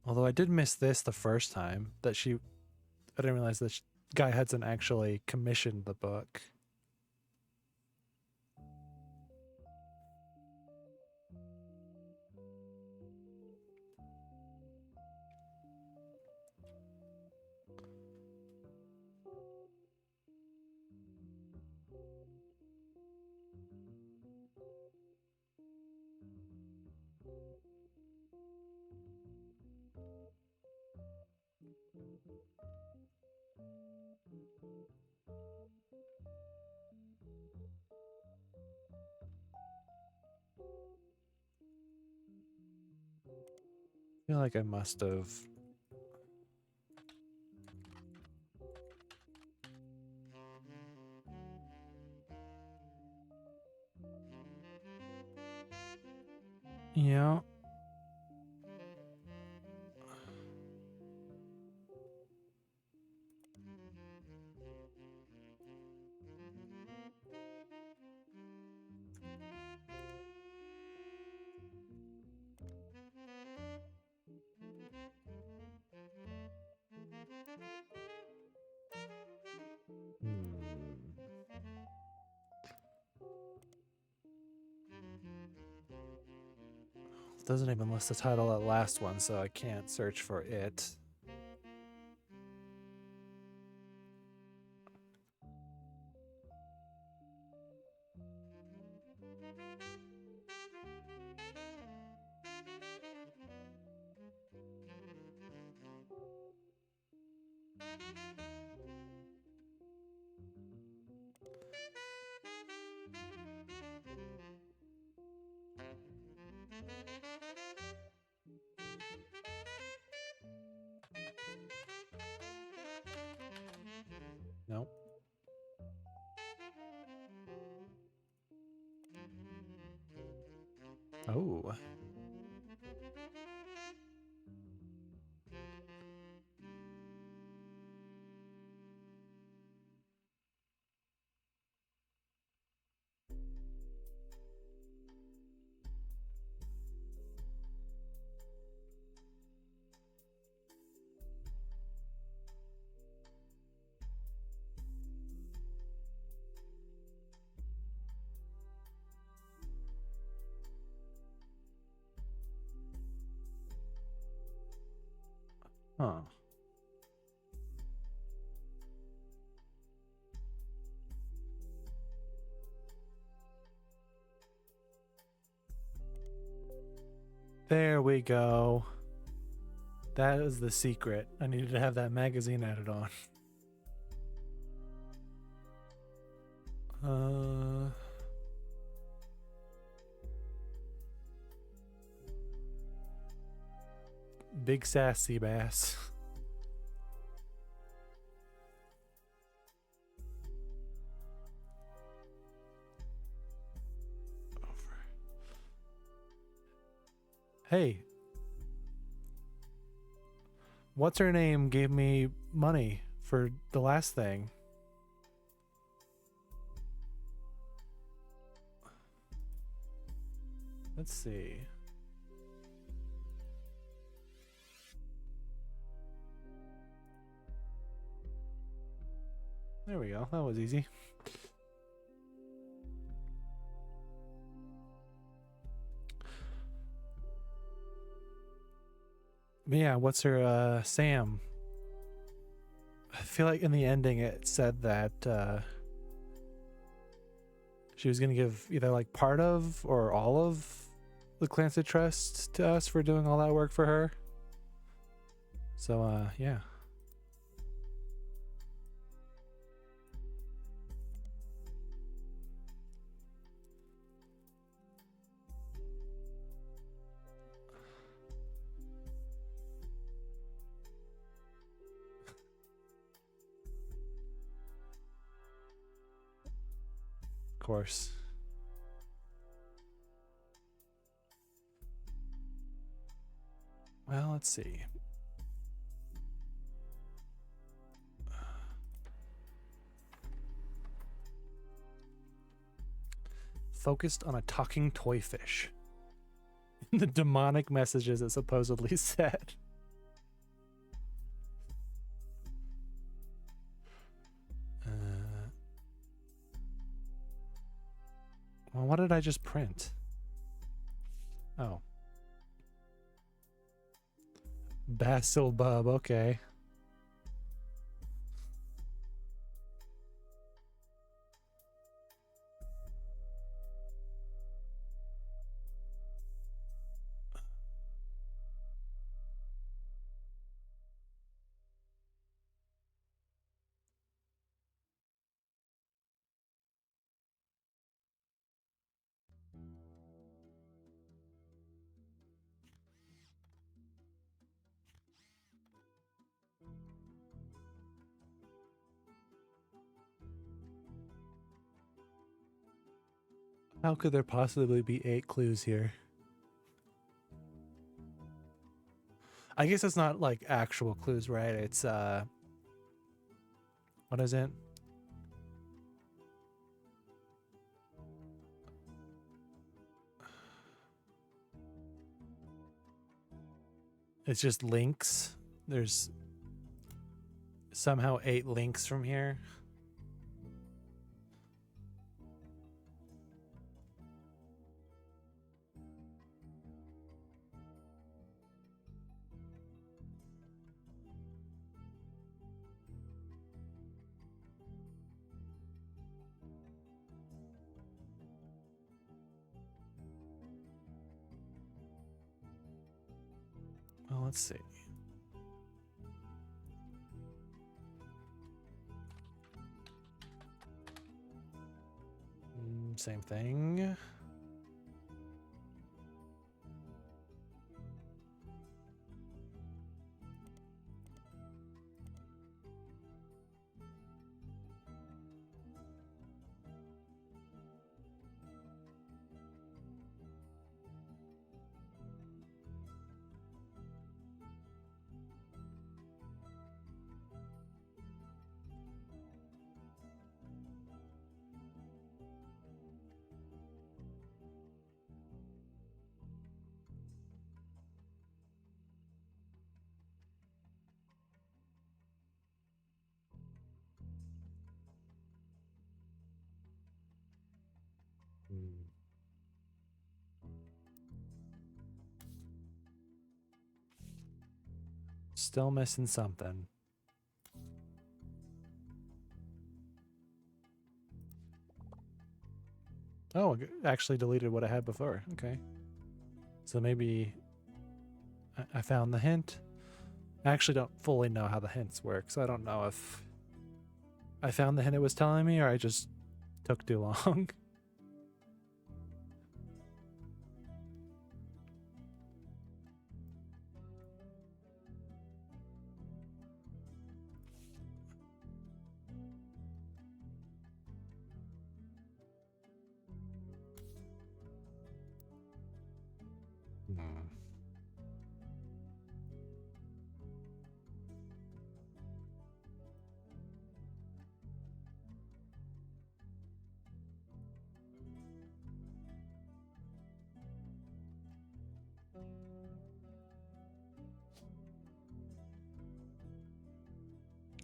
Although I did miss this the first time, that I didn't realize that Guy Hudson actually commissioned the book. I feel like I must have. Yeah. Doesn't even list the title of that last one, so I can't search for it. Nope. Oh. Huh. There we go. That is the secret. I needed to have that magazine added on. Big sass sea bass. Hey, what's her name gave me money for the last thing? Let's see. There we go. That was easy. But yeah, what's her Sam? I feel like in the ending it said that she was gonna give either like part of or all of the Clancy Trust to us for doing all that work for her. So yeah. Of course. Well, let's see. Focused on a talking toy fish. The demonic messages it supposedly said. Well, what did I just print? Oh. Basil Bub, okay. How could there possibly be 8 clues here? I guess it's not like actual clues, right? It's what is it? It's just links. There's somehow 8 links from here. Well, let's see. Same thing. Still missing something. Oh, it actually deleted what I had before. Okay. So maybe I found the hint. I actually don't fully know how the hints work, so I don't know if I found the hint it was telling me or I just took too long.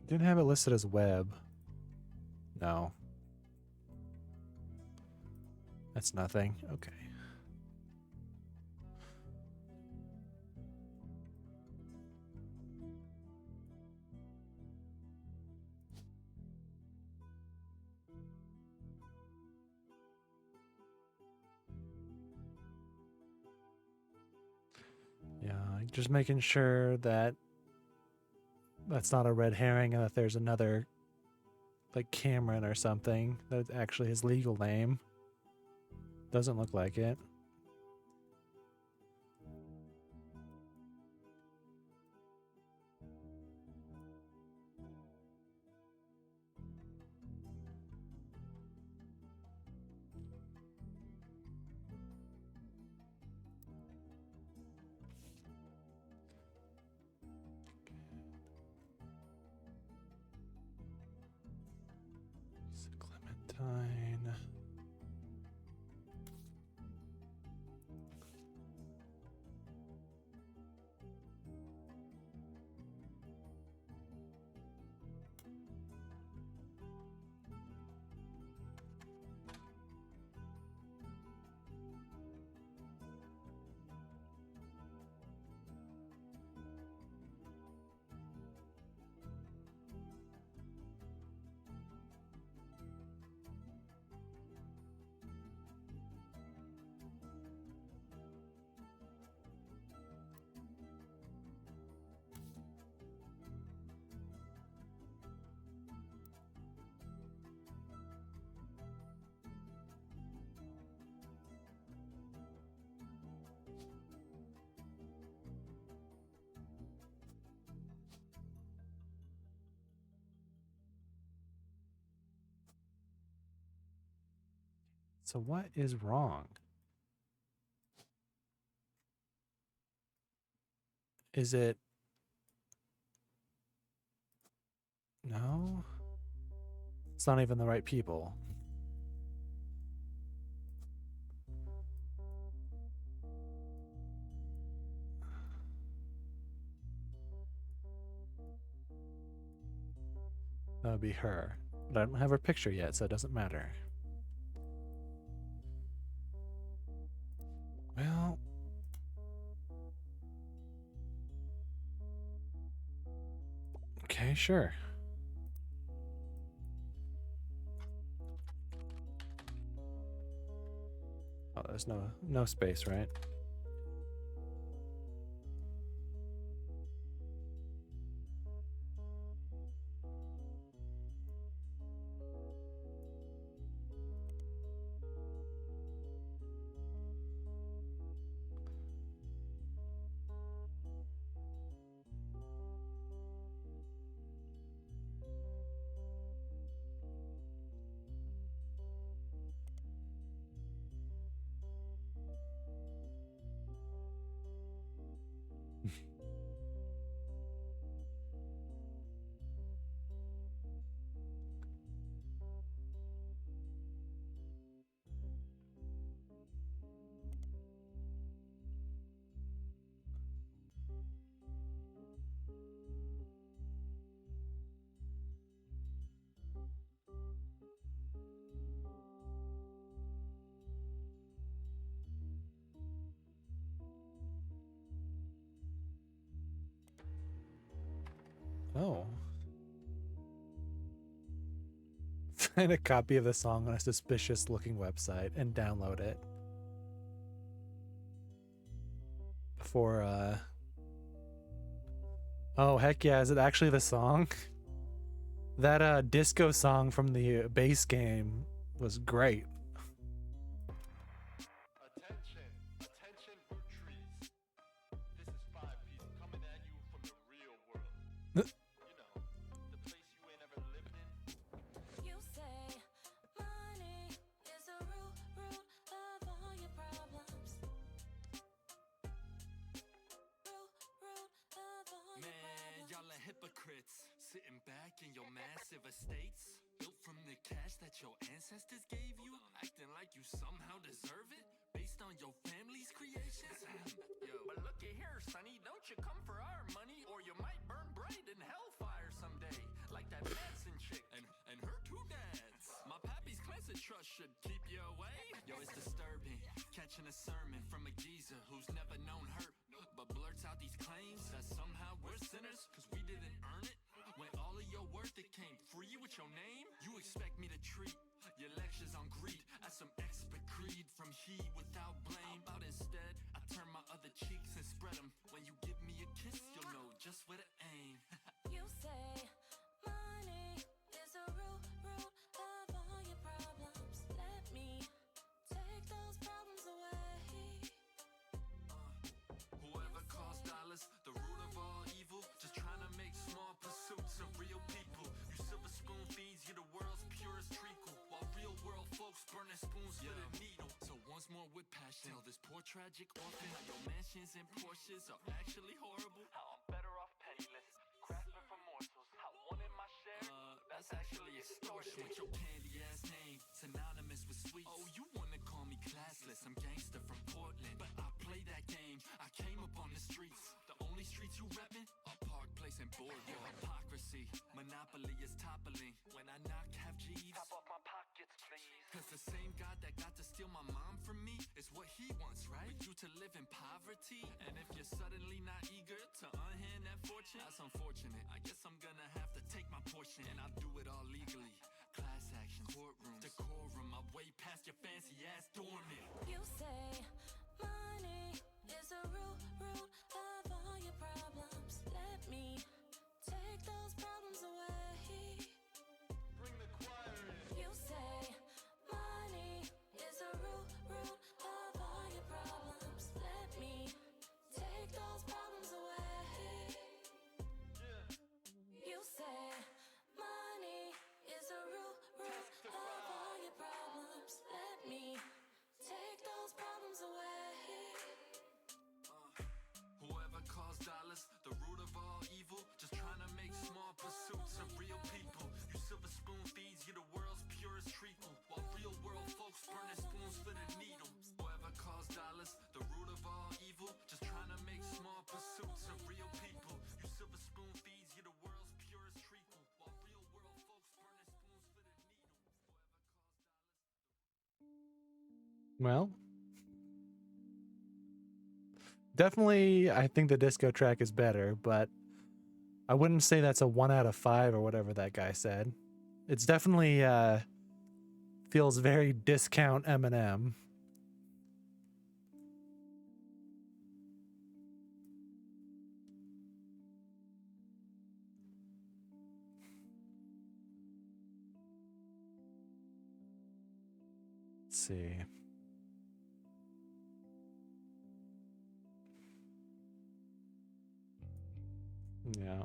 Didn't have it listed as web. No. That's nothing. Okay. Yeah, just making sure that that's not a red herring and that there's another, like Cameron or something, that's actually his legal name. Doesn't look like it. Clementine. So what is wrong? Is it... No? It's not even the right people. That would be her. But I don't have her picture yet, so it doesn't matter. Well... Okay, sure. Oh, there's no space, right? Oh. Find a copy of the song on a suspicious looking website and download it. Before, Oh, heck yeah, is it actually the song? That, disco song from the base game was great. Attention, attention, Roottrees. This is 5-piece coming at you from the real world. You know, the place you ain't ever lived in. You say money is the root of all your problems. Root of all your Man, problems. y'all are hypocrites, sitting back in your massive estates, built from the cash that your ancestors gave you, acting like you somehow deserve it, based on your family's creations. Yo. But looky here, sonny, don't you come for our money, or you might burn bright in hellfire someday, like that Manson chick and her two dads. My pappy's cleansing trust should keep you away. Yo, it's disturbing, catching a sermon from a geezer who's never known hurt, but blurts out these claims that somehow we're sinners cause we didn't earn it, when all of your worth it came free with your name. You expect me to treat your lectures on greed as some expert creed from he without blame. How about instead I turn my other cheeks and spread them? When you give me a kiss, you'll know just where to aim. You say money is the root of all your problems. Let me take those problems away. Whoever calls dollars the root of all evil, just trying to make small pursuits of real people. You silver spoon feeds you the world's purest treacle, while real world folks burning spoons for the needle. So once more with passion, tell this poor tragic orphan how your mansions and Porsches are actually horrible. How I'm better off penniless, grasping for morsels. How wanting my share. That's actually extortion with your candy ass name, synonymous with sweets. Oh, you wanna call me classless? I'm gangster from Portland, but I play that game. I came up on the streets. The only streets you reppin' are Park Place and Boardwalk. Hypocrisy, monopoly is toppling. When I knock, have G's. Top off my pockets, please. Cause the same God that got to steal my mom from me is what he wants, right? For you to live in poverty. And if you're suddenly not eager to unhand that fortune, that's unfortunate. I guess I'm gonna have to take my portion, and I'll do it all legally. Class action, courtrooms, decorum. I'm way past your fancy ass dormant. You say money is the root of all your problems. Let me take those problems away. Bring the choir in. You say money is the root of all your problems. Let me take those problems away. You say money is the root of all your problems. Let me Well, definitely, I think the disco track is better, but I wouldn't say that's a 1 out of 5 or whatever that guy said. It's definitely feels very discount Eminem. Let's see. Yeah.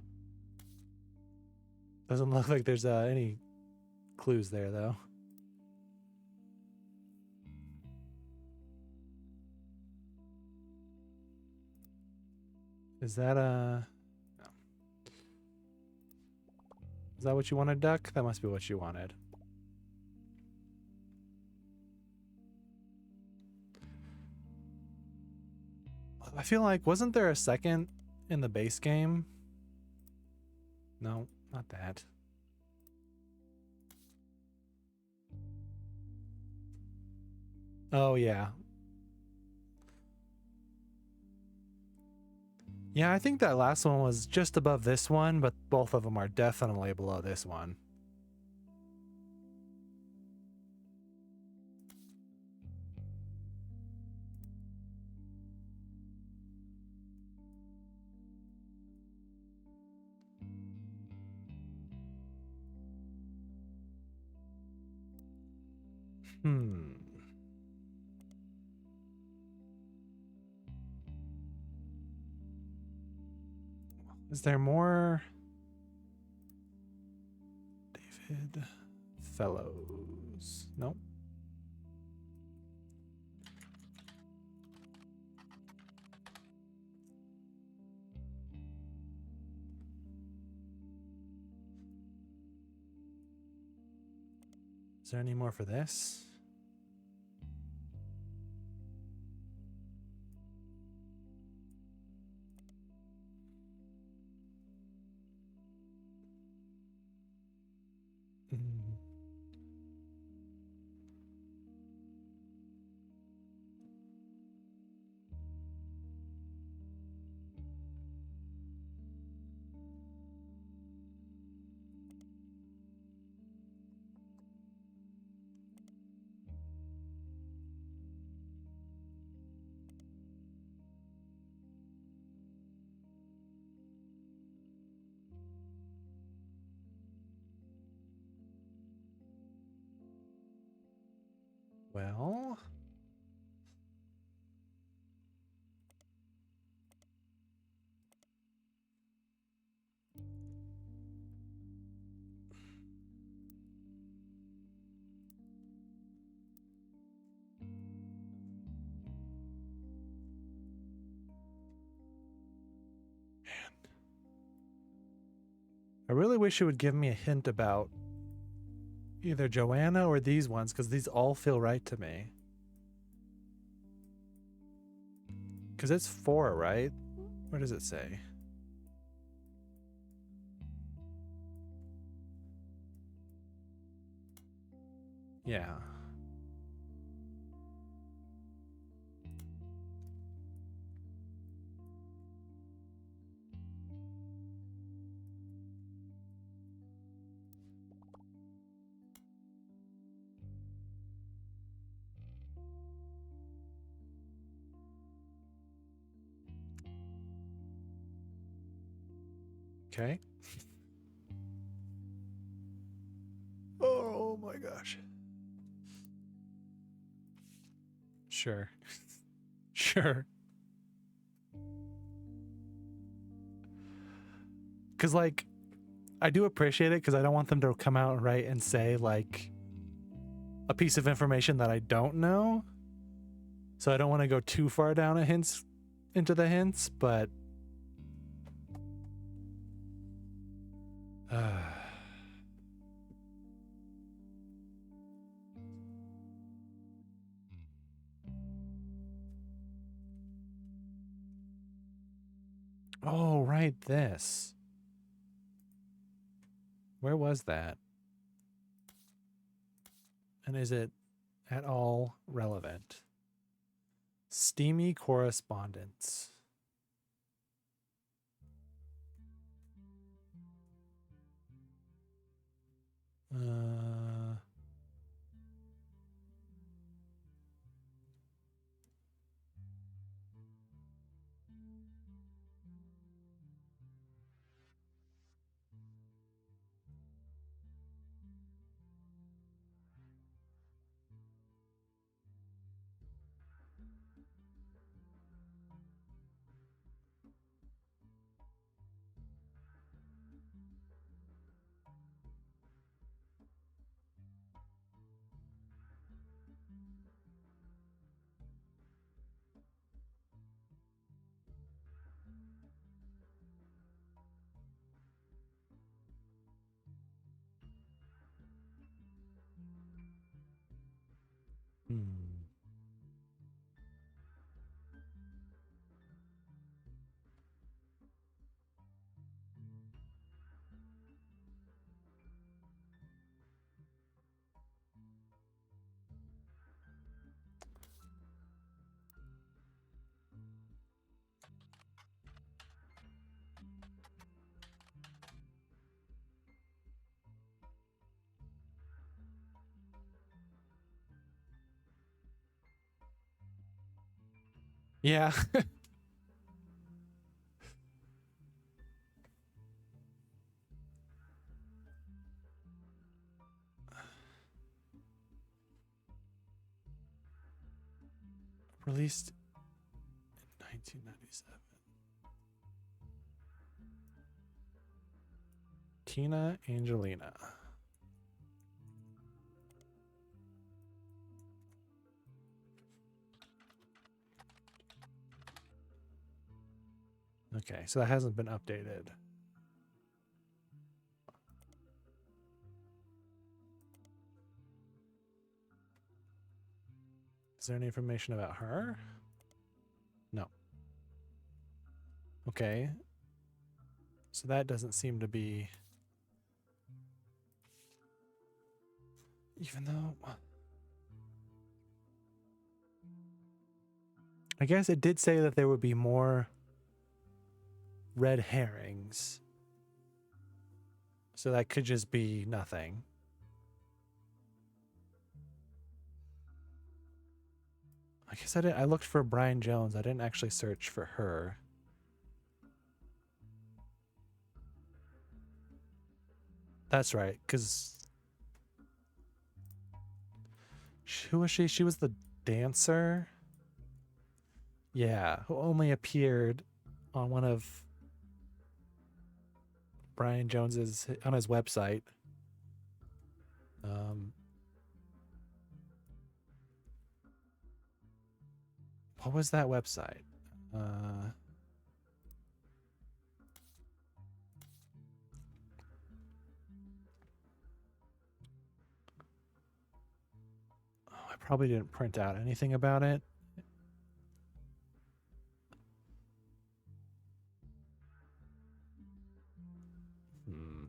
Doesn't look like there's any clues there, though. Is that no. Is that what you wanted, Duck? That must be what you wanted. I feel like, wasn't there a second in the base game? No, not that. Oh, yeah. Yeah, I think that last one was just above this one, but both of them are definitely below this one. Is there more? David Fellows. Nope. Is there any more for this? Mm. Well, I really wish it would give me a hint about either Joanna or these ones, because these all feel right to me. Because it's 4, right? What does it say? Yeah. Okay. Oh my gosh. Sure. Sure. Because, like, I do appreciate it because I don't want them to come out right and say, like, a piece of information that I don't know. So I don't want to go too far down into the hints, but oh, right, this. Where was that? And is it at all relevant. Steamy correspondence. Uh, hmm. Yeah. Released in 1997. Tina Angelina. Okay, so that hasn't been updated. Is there any information about her? No. Okay. So that doesn't seem to be... Even though... I guess it did say that there would be more red herrings. So that could just be nothing. I guess I looked for Brian Jones. I didn't actually search for her. That's right, because... Who was she? She was the dancer? Yeah, who only appeared on one of Brian Jones's... on his website. What was that website? Oh, I probably didn't print out anything about it. Hmm.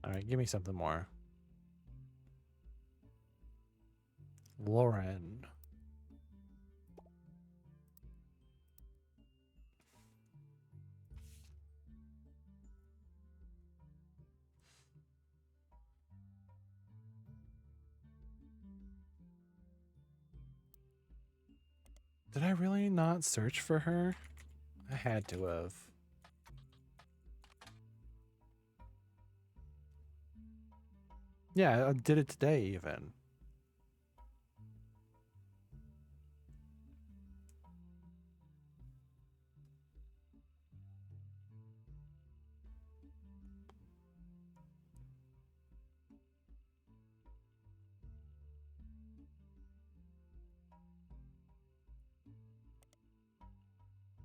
All right, give me something more. Lauren. Did I really not search for her? I had to have. Yeah, I did it today even.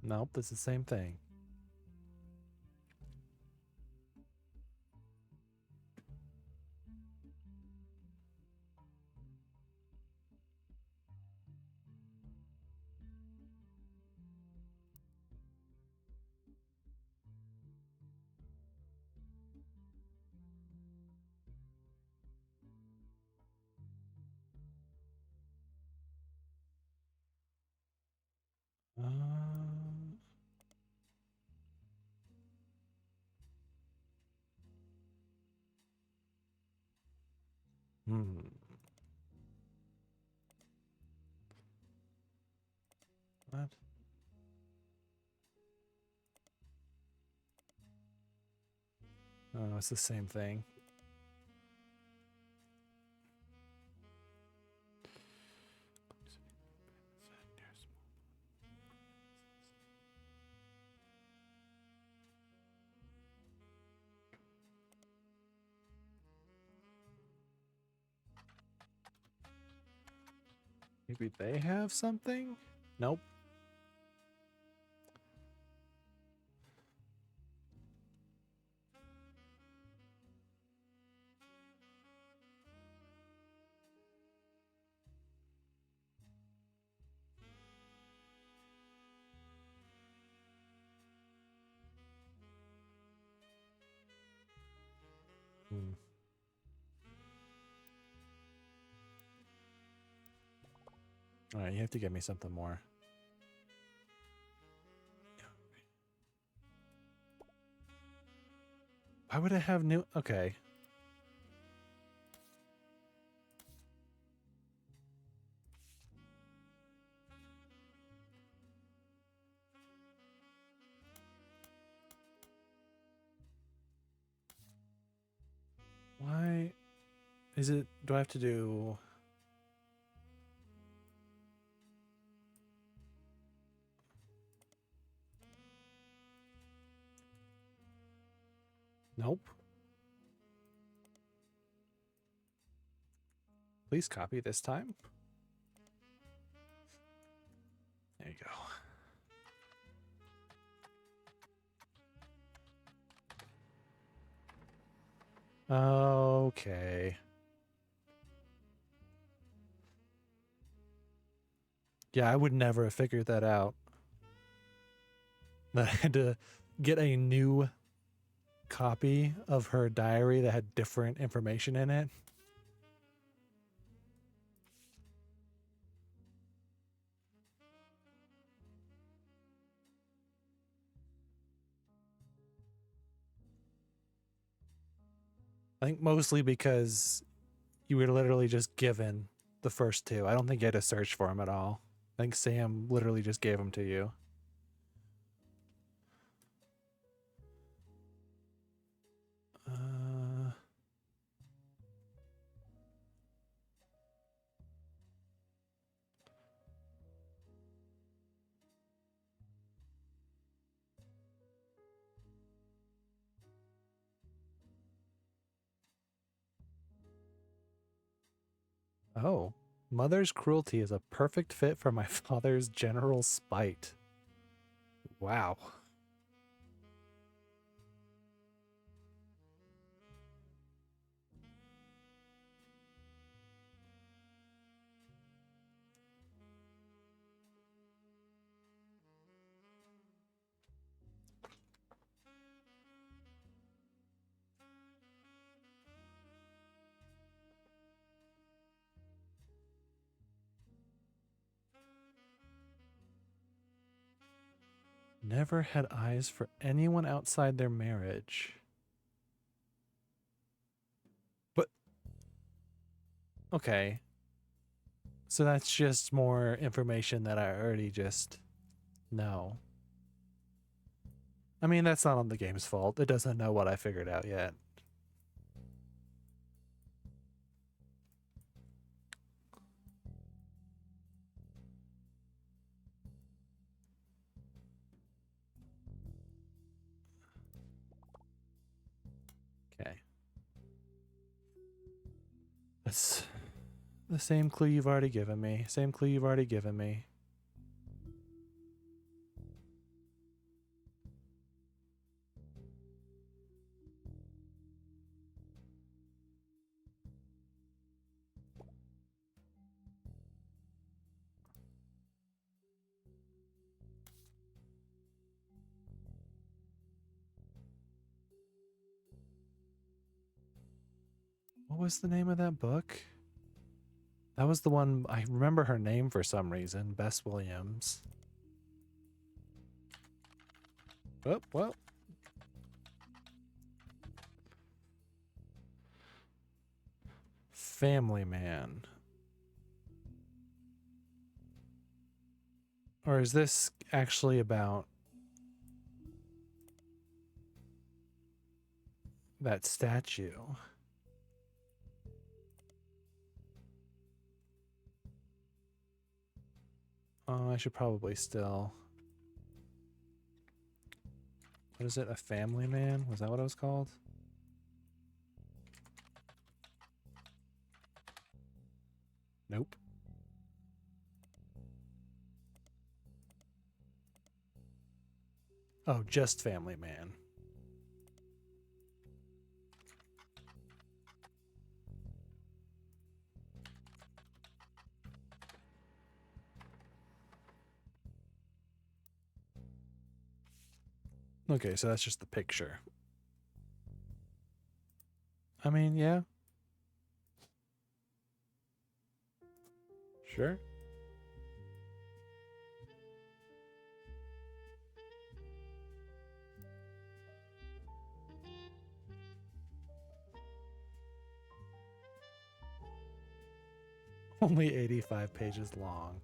Nope, that's the same thing. Hmm. What? Oh, it's the same thing. Maybe they have something? Nope. Hmm. All right, you have to get me something more. Why would I have new? Okay. Why is it? Do I have to do? Nope. Please copy this time. There you go. Okay. Yeah, I would never have figured that out. That I had to get a new copy of her diary that had different information in it. I think mostly because you were literally just given the first two. I don't think you had to search for them at all. I think Sam literally just gave them to you. Uh, oh. Mother's cruelty is a perfect fit for my father's general spite. Wow. Never had eyes for anyone outside their marriage. But, okay. So that's just more information that I already just know. I mean, that's not on the game's fault. It doesn't know what I figured out yet. Okay. That's the same clue you've already given me. Same clue you've already given me. was the name of that book? That was the one, I remember her name for some reason, Bess Williams. Oh, well. Family Man. Or is this actually about that statue? Oh, I should probably still... What is it? A Family Man? Was that what it was called? Nope. Oh, just Family Man. Okay, so that's just the picture. I mean, yeah. Sure. Only 85 pages long.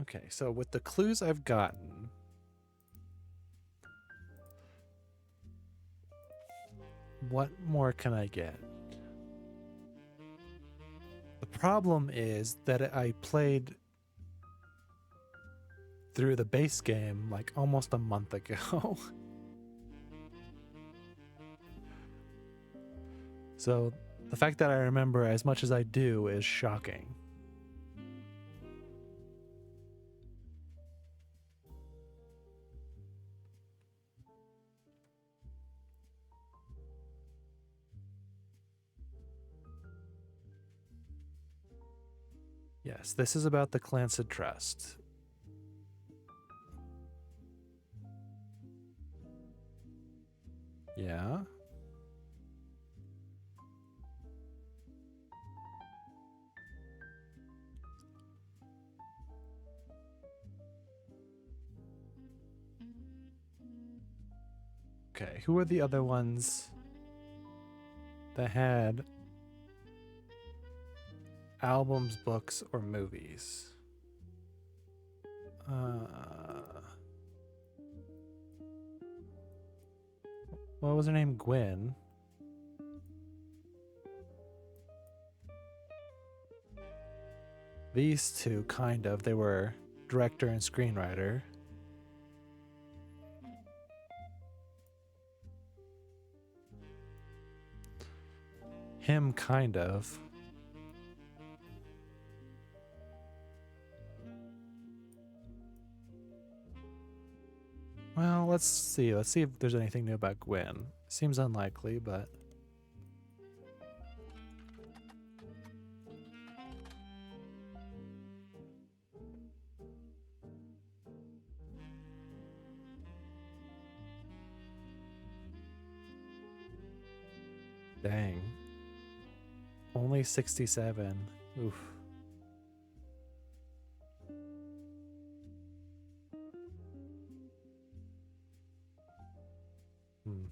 Okay, so with the clues I've gotten, what more can I get? The problem is that I played through the base game like almost a month ago. So the fact that I remember as much as I do is shocking. Yes, this is about the Clancid Trust. Yeah. Okay, who are the other ones that had albums, books, or movies? What was her name? Gwen. These two, kind of. They were director and screenwriter. Him, kind of. Well, let's see. Let's see if there's anything new about Gwen. Seems unlikely, but... Dang. Only 67. Oof. Hmm.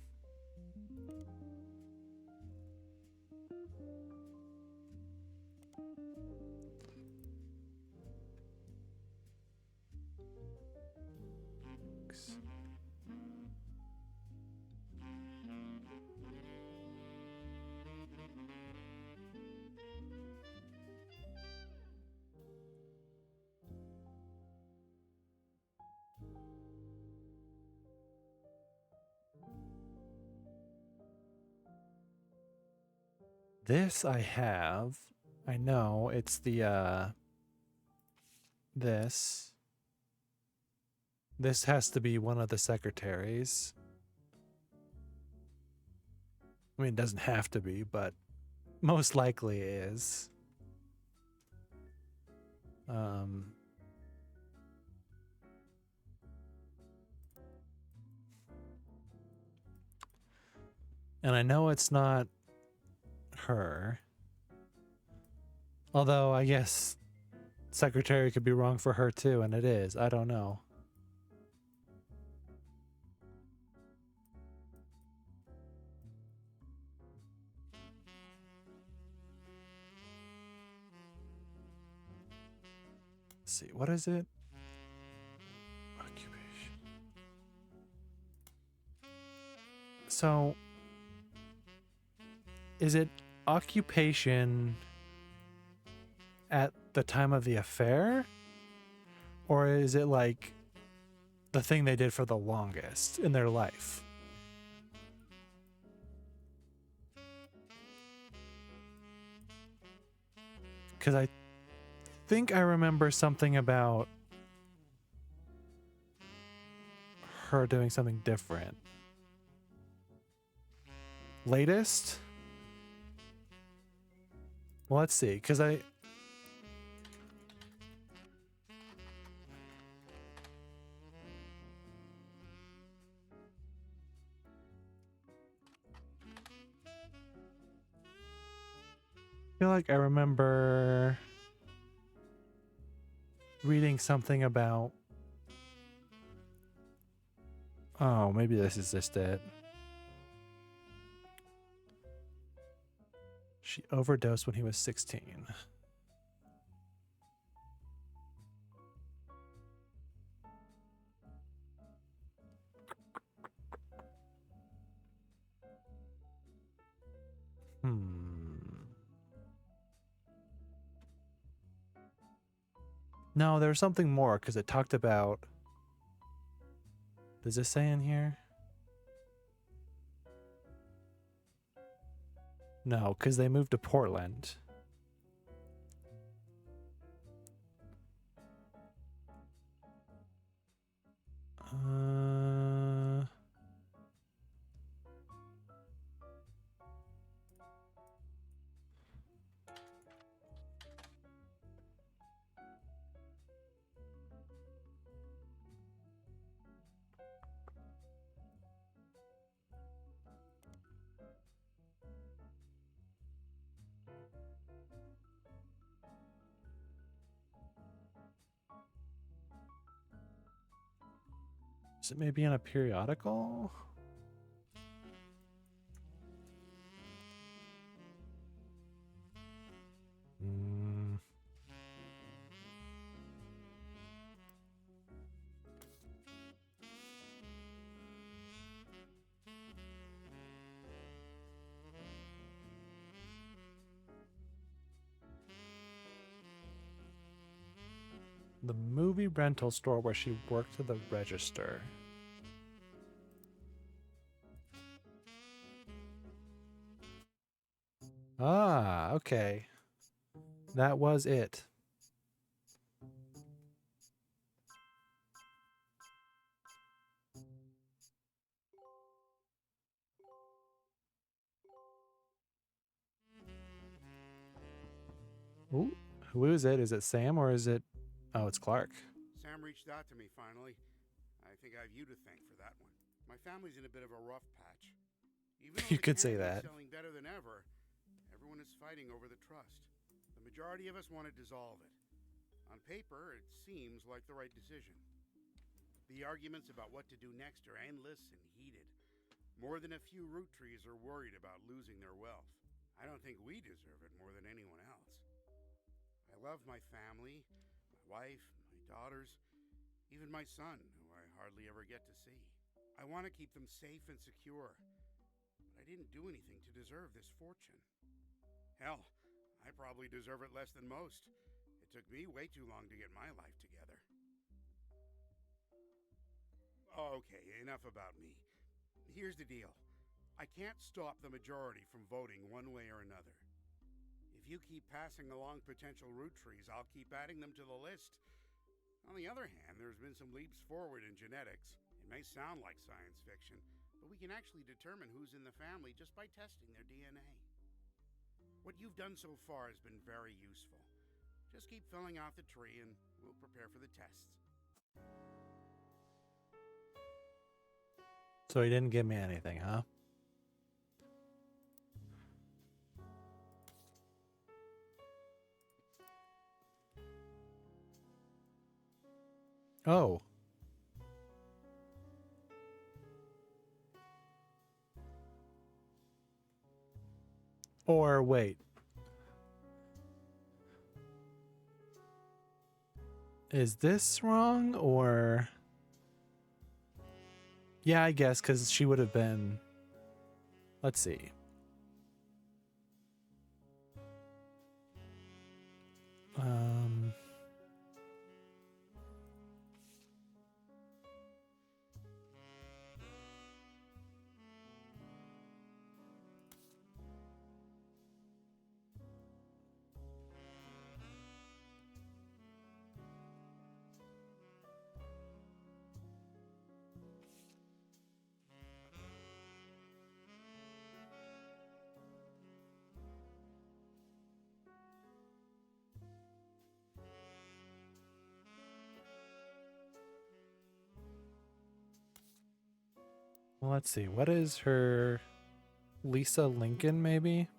This I have. I know it's the this. This has to be one of the secretaries. I mean, it doesn't have to be, but most likely is. And I know it's not her. Although I guess secretary could be wrong for her too, and it is. I don't know. Let's see, what is it? Occupation. So, is it occupation at the time of the affair? Or is it like the thing they did for the longest in their life? Because I think I remember something about her doing something different. Latest? Well, let's see, because I feel like I remember reading something about... Oh, maybe this is just it. She overdosed when he was 16. No, there was something more because it talked about... Does this say in here? No, because they moved to Portland. Is it maybe in a periodical? The movie rental store where she worked at the register. Ah, okay. That was it. Ooh, who is it? Is it Sam or is it... Oh, it's Clark. Sam reached out to me finally. I think I have you to thank for that one. My family's in a bit of a rough patch. Even though You the could say candy is that. selling better than ever, everyone is fighting over the trust. The majority of us want to dissolve it. On paper, it seems like the right decision. The arguments about what to do next are endless and heated. More than a few Roottrees are worried about losing their wealth. I don't think we deserve it more than anyone else. I love my family, my wife, my daughters, even my son, who I hardly ever get to see. I want to keep them safe and secure, but I didn't do anything to deserve this fortune. Hell, I probably deserve it less than most. It took me way too long to get my life together. Okay, enough about me. Here's the deal. I can't stop the majority from voting one way or another. if you keep passing along potential root trees, I'll keep adding them to the list. On the other hand, there's been some leaps forward in genetics. It may sound like science fiction, but we can actually determine who's in the family just by testing their DNA. What you've done so far has been very useful. Just keep filling out the tree and we'll prepare for the tests. So he didn't give me anything, huh? Oh. Or wait. Is this wrong or... Yeah, I guess, because she would have been... Let's see. Well, let's see. What is her... Lisa Lincoln, maybe?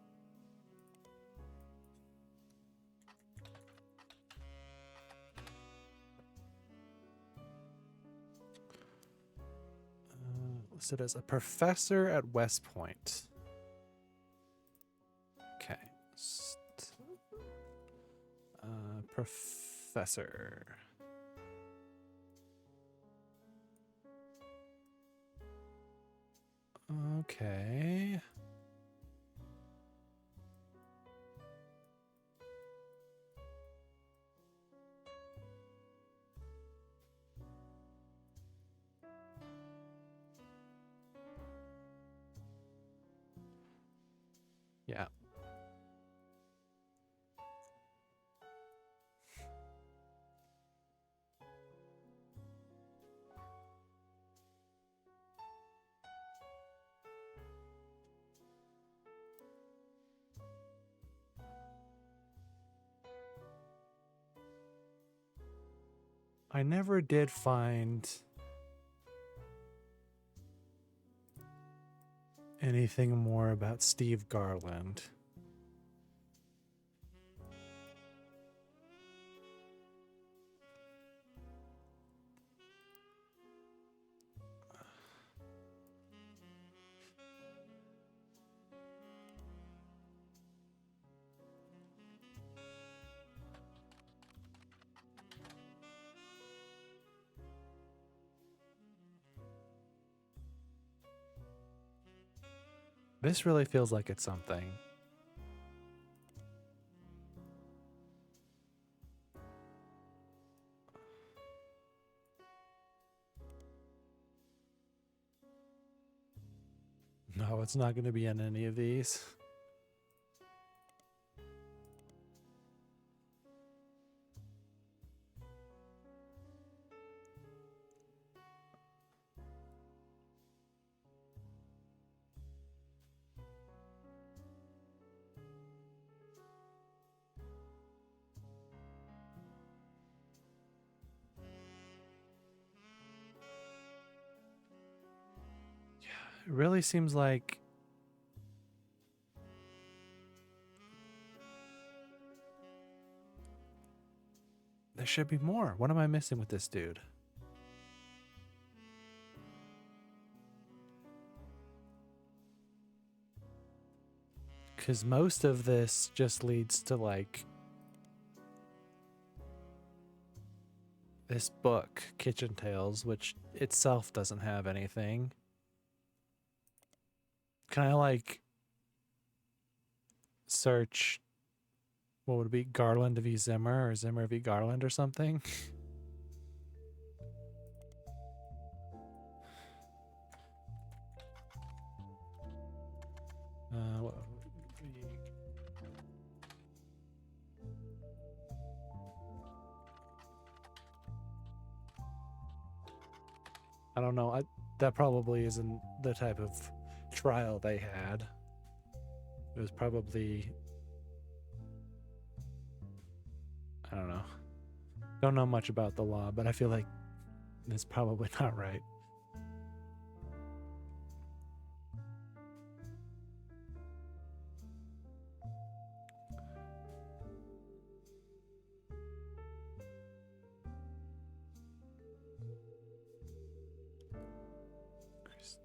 Listed as a professor at West Point. Okay. Professor. Okay. Yeah. I never did find anything more about Steve Garland. This really feels like it's something. No, it's not going to be in any of these. It really seems like there should be more. What am I missing with this dude? Because most of this just leads to like this book, Kitchen Tales, which itself doesn't have anything. Can I like search what would it be, Garland v. Zimmer or Zimmer v. Garland or something? I don't know. That probably isn't the type of trial they had. It was probably, I don't know. Don't know much about the law, but I feel like it's probably not right. Christine.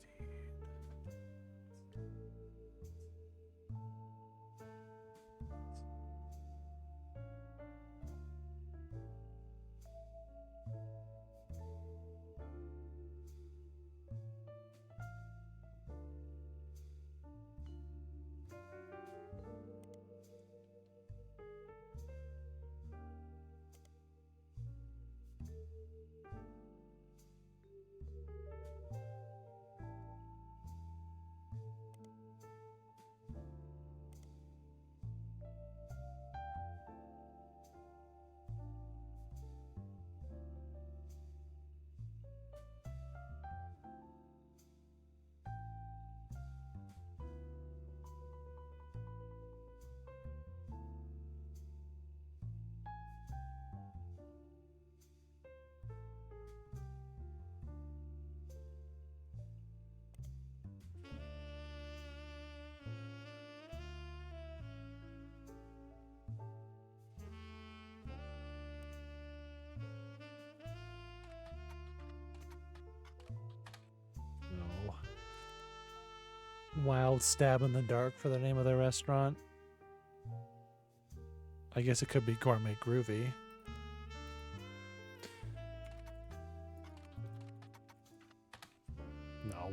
No. Wild Stab in the Dark for the name of the restaurant. I guess it could be Gourmet Groovy. No.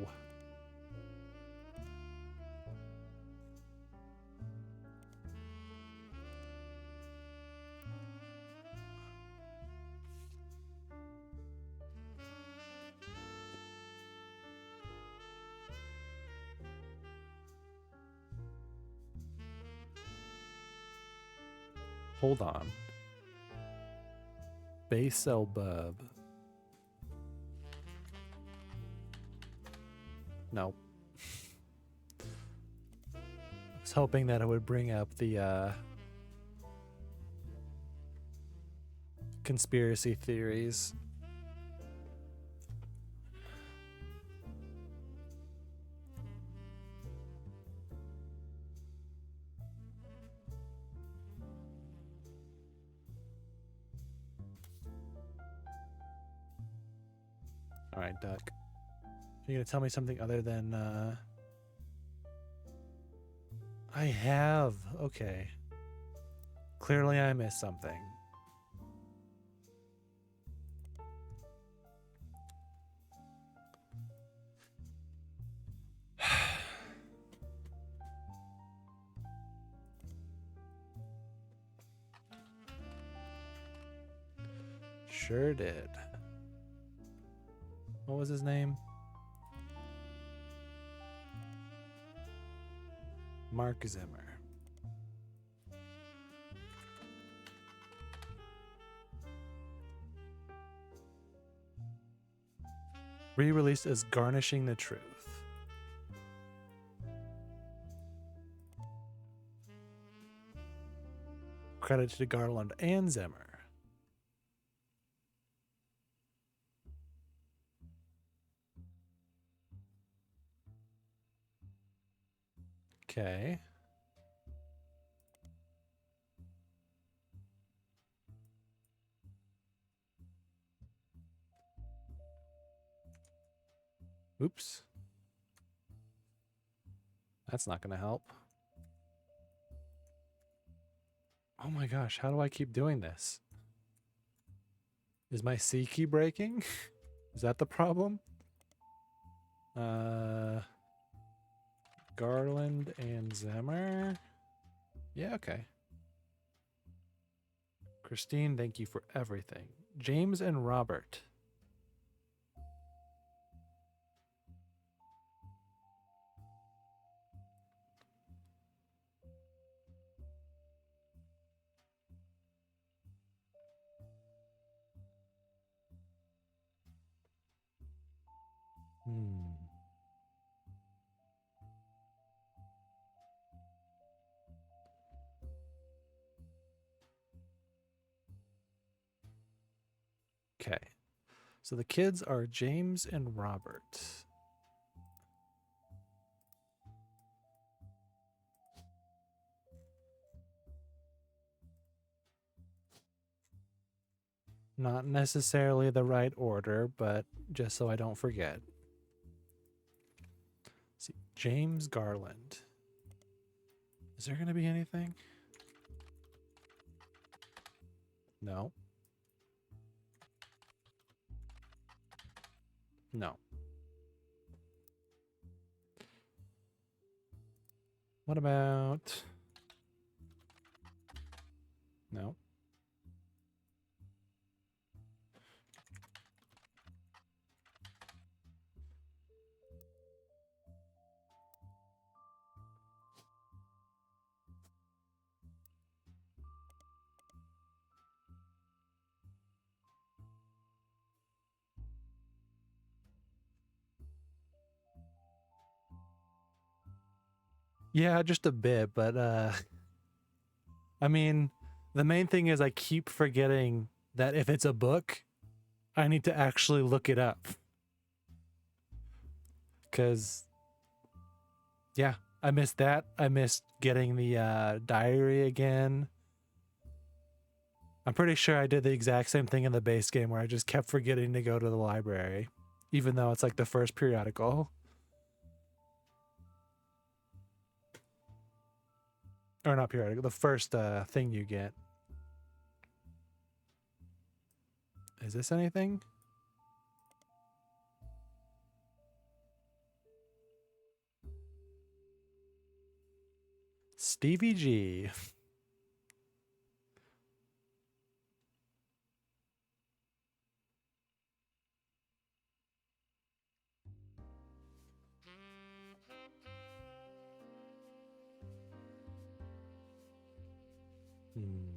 Hold on. Basil Bub. No. I was hoping that it would bring up the conspiracy theories. All right, Duck. Are you gonna tell me something other than I have. Okay. Clearly I missed something. Sure did. What was his name? Mark Zimmer. Re-released as Garnishing the Truth. Credited to Garland and Zimmer. Okay. Oops. That's not going to help. Oh my gosh, how do I keep doing this? Is my C key breaking? Is that the problem? Garland and Zimmer. Yeah, okay. Christine, thank you for everything. James and Robert. Hmm. Okay. So the kids are James and Robert. Not necessarily the right order, but just so I don't forget. Let's see, James Garland. Is there going to be anything? No. No. What about... No. Yeah, just a bit, but I mean, the main thing is I keep forgetting that if it's a book, I need to actually look it up. Cause yeah, I missed that. I missed getting the diary again. I'm pretty sure I did the exact same thing in the base game where I just kept forgetting to go to the library, even though it's like the first periodical. Or not periodical, the first thing you get. Is this anything? Stevie G. Hmm.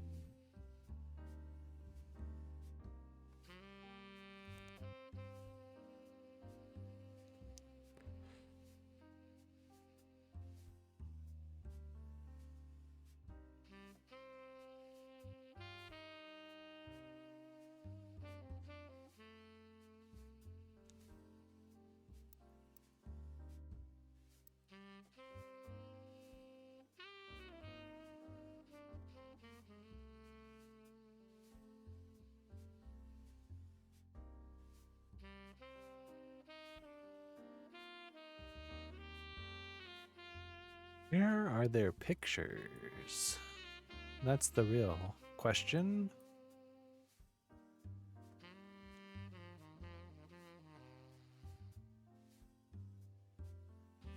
Where are their pictures? That's the real question.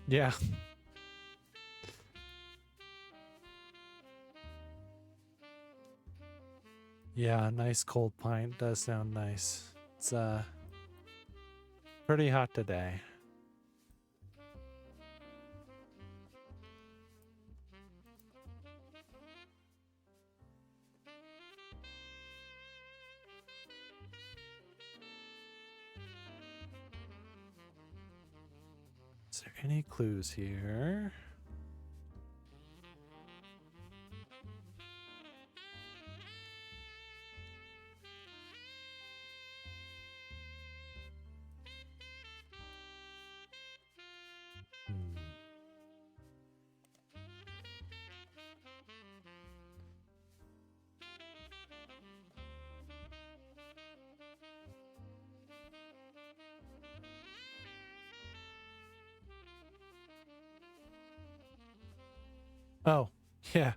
Yeah. Yeah, nice cold pint does sound nice. It's pretty hot today. Is there any clues here? Hmm. Oh, yeah.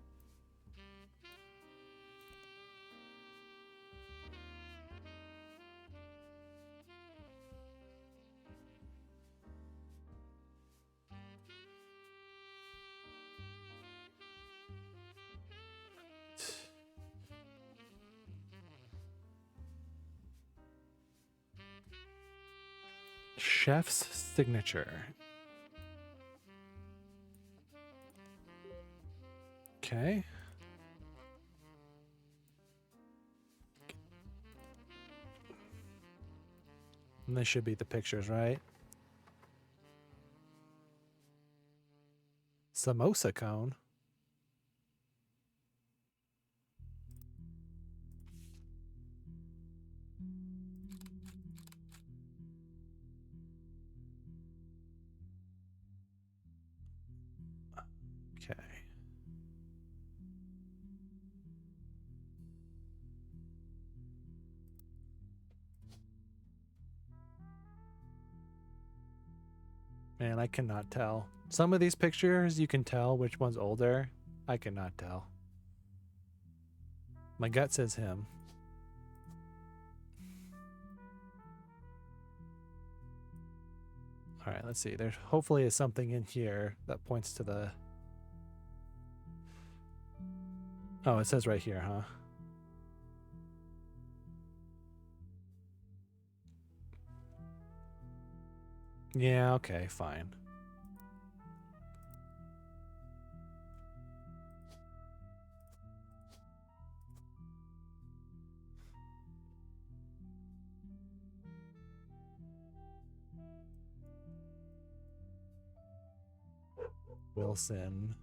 Chef's signature. Okay. And this should be the pictures, right? Samosa cone. Okay. Man, I cannot tell. Some of these pictures, you can tell which one's older. I cannot tell. My gut says him. All right, let's see. There's hopefully is something in here that points to the... Oh, it says right here, huh? Yeah, okay, fine. Wilson.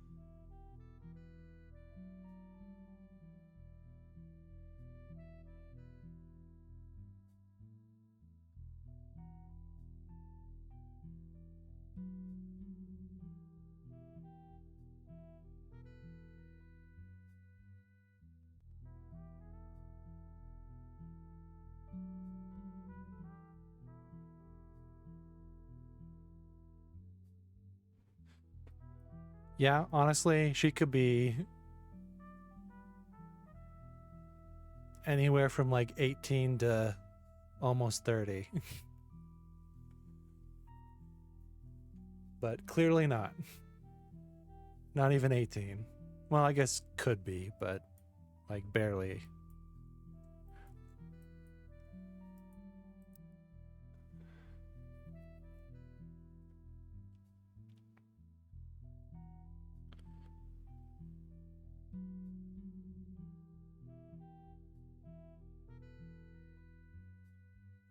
Yeah, honestly, she could be anywhere from like 18 to almost 30. But clearly not. Not even 18. Well, I guess could be, but like barely.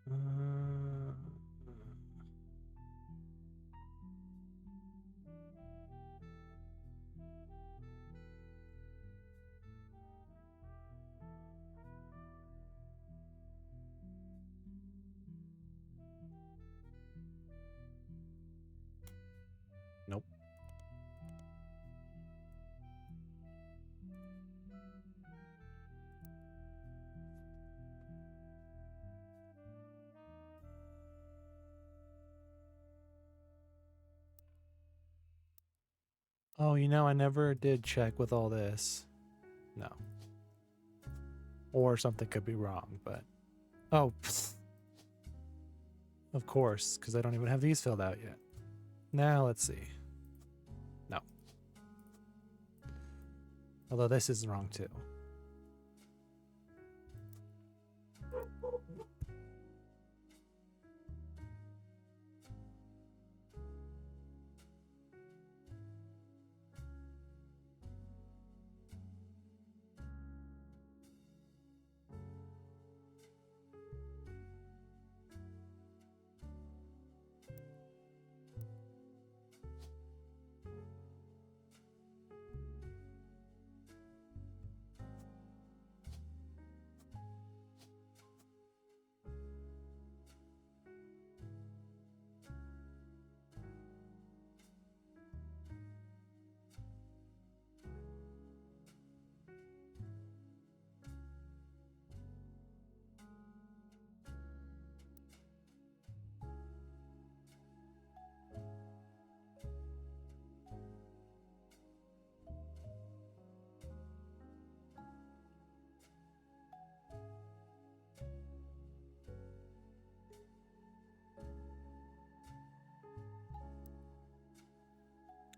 Uh, nope. Oh, you know, I never did check with all this. No. Or something could be wrong, but... Oh, pfft. Of course, because I don't even have these filled out yet. Now, let's see. No. Although this is wrong, too.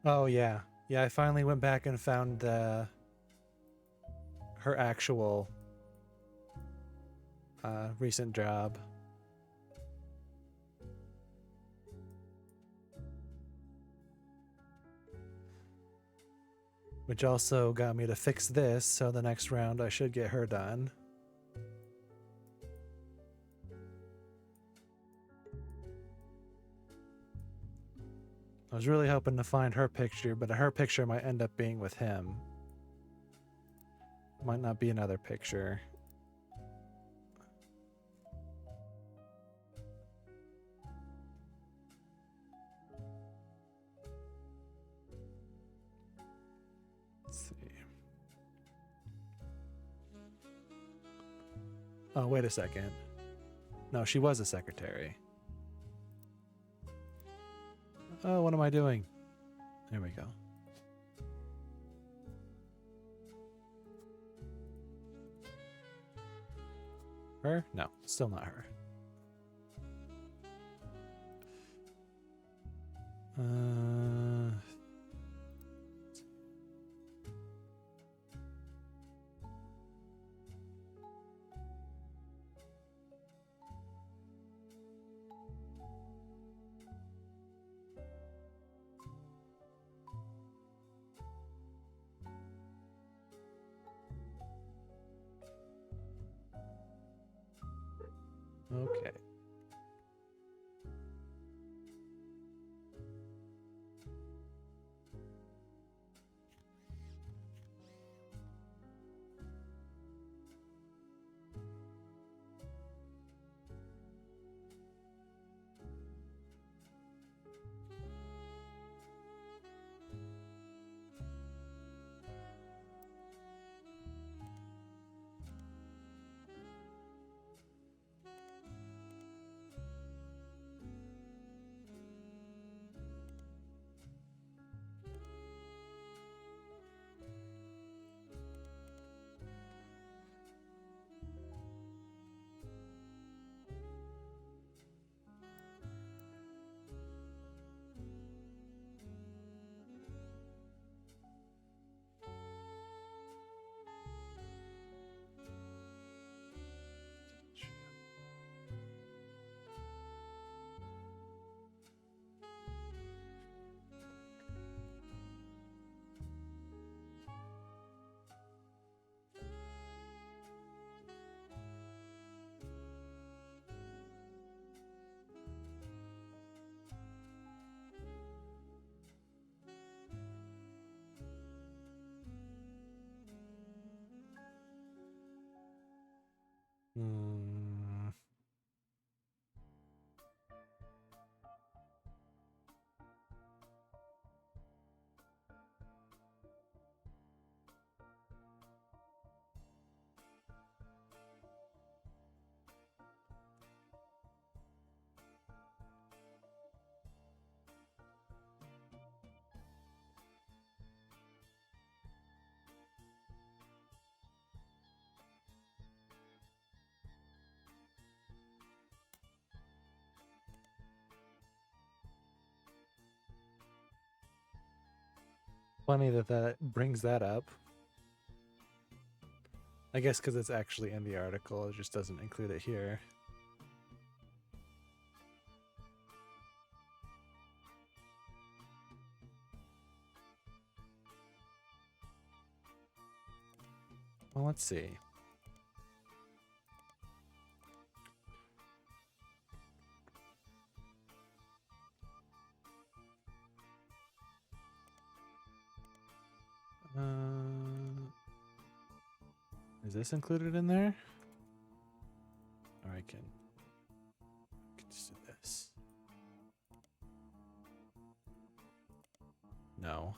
Oh, yeah. Yeah, I finally went back and found her actual recent job. Which also got me to fix this, so the next round I should get her done. I was really hoping to find her picture, but her picture might end up being with him. Might not be another picture. Let's see. Oh, wait a second. No, she was a secretary. Oh, what am I doing? There we go. Her? No, still not her. Okay. Hmm. Funny that that brings that up. I guess because it's actually in the article, it just doesn't include it here. Well, let's see. Is this included in there? Or I can just do this. No.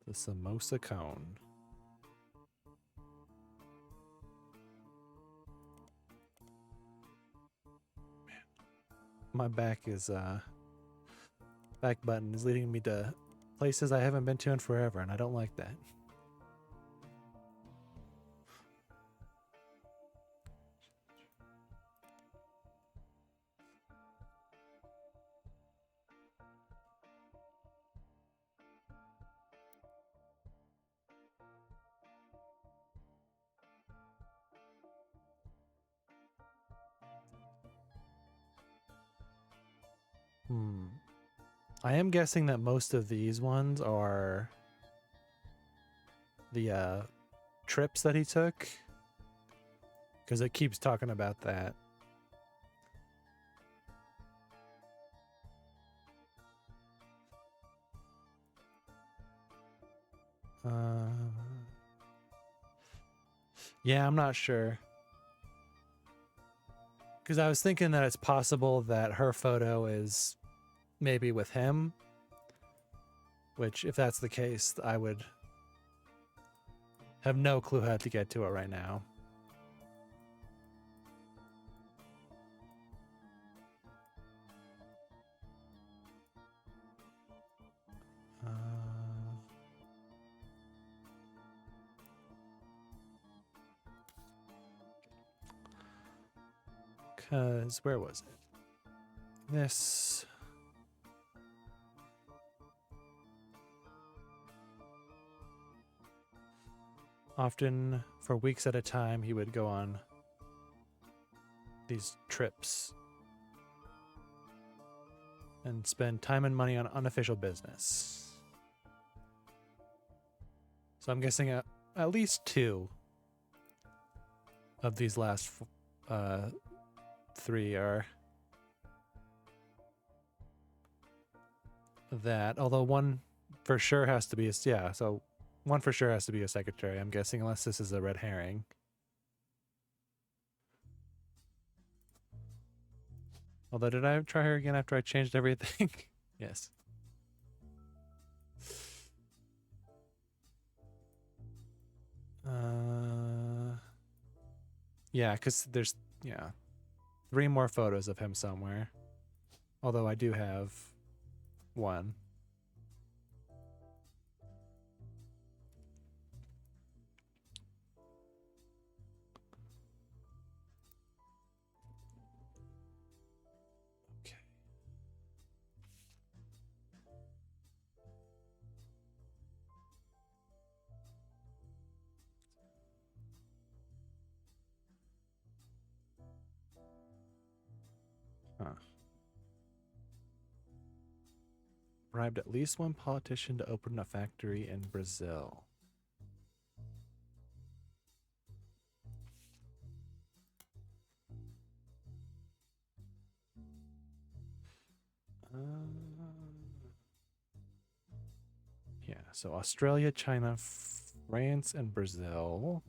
The samosa cone. My back button is leading me to places I haven't been to in forever, and I don't like that. I am guessing that most of these ones are the trips that he took, because it keeps talking about that. Yeah, I'm not sure. Because I was thinking that it's possible that her photo is maybe with him. Which, if that's the case, I would have no clue how to get to it right now. Because, where was it? This. Often, for weeks at a time, he would go on these trips and spend time and money on unofficial business. So I'm guessing at least 2 of these last 3 are that. Although one for sure has to be so one for sure has to be a secretary, I'm guessing, unless this is a red herring. Although, did I try her again after I changed everything? Yes. Yeah, because there's 3 more photos of him somewhere. Although I do have 1. Okay. Huh. Bribed at least 1 politician to open a factory in Brazil. Yeah, so Australia, China, France, and Brazil.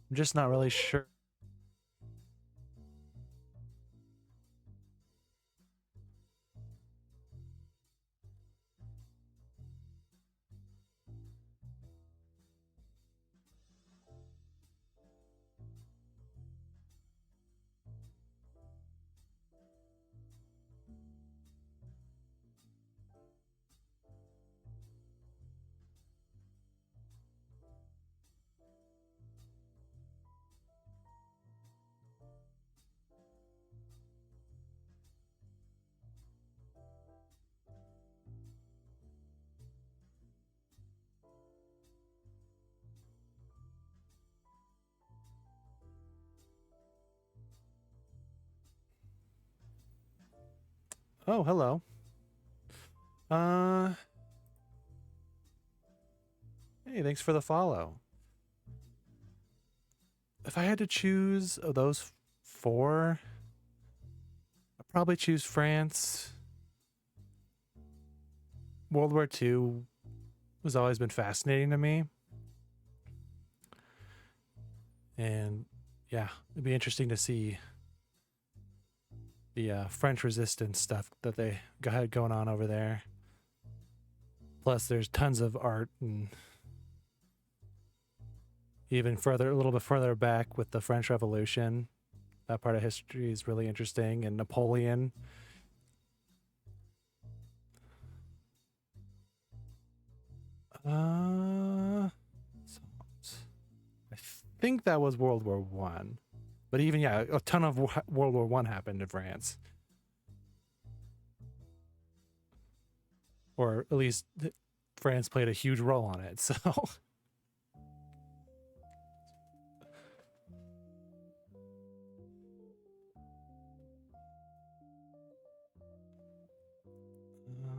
I'm just not really sure. Oh, hello. Hey, thanks for the follow. If I had to choose of those 4, I'd probably choose France. World War II has always been fascinating to me. And yeah, it'd be interesting to see the French resistance stuff that they had going on over there. Plus, there's tons of art, and even further, a little bit further back with the French Revolution. That part of history is really interesting, and Napoleon. I think that was World War One, but even a ton of World War One happened in France. or at least France played a huge role on it. So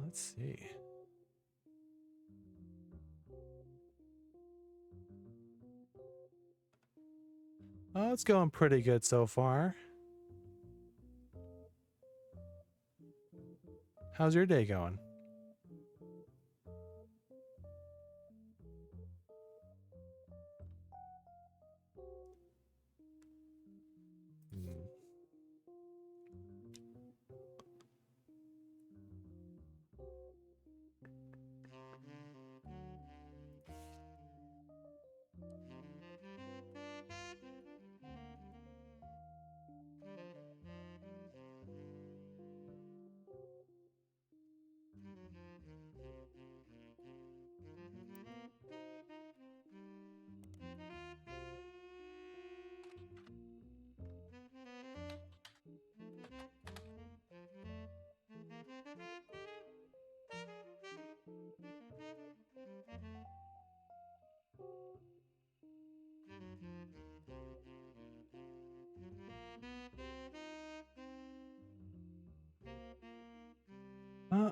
let's see. Oh, it's going pretty good so far. How's your day going?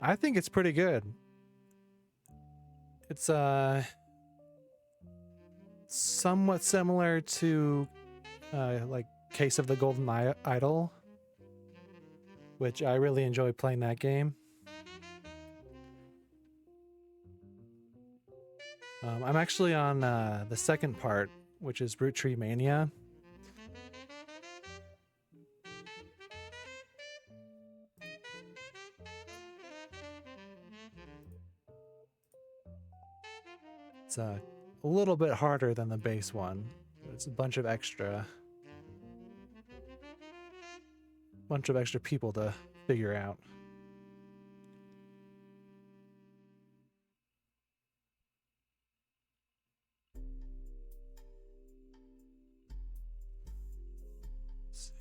I think it's pretty good. It's somewhat similar to like Case of the Golden Idol, which I really enjoy playing that game. I'm actually on the second part, which is Roottreemania. It's a little bit harder than the base one. It's a bunch of extra people to figure out. Let's see.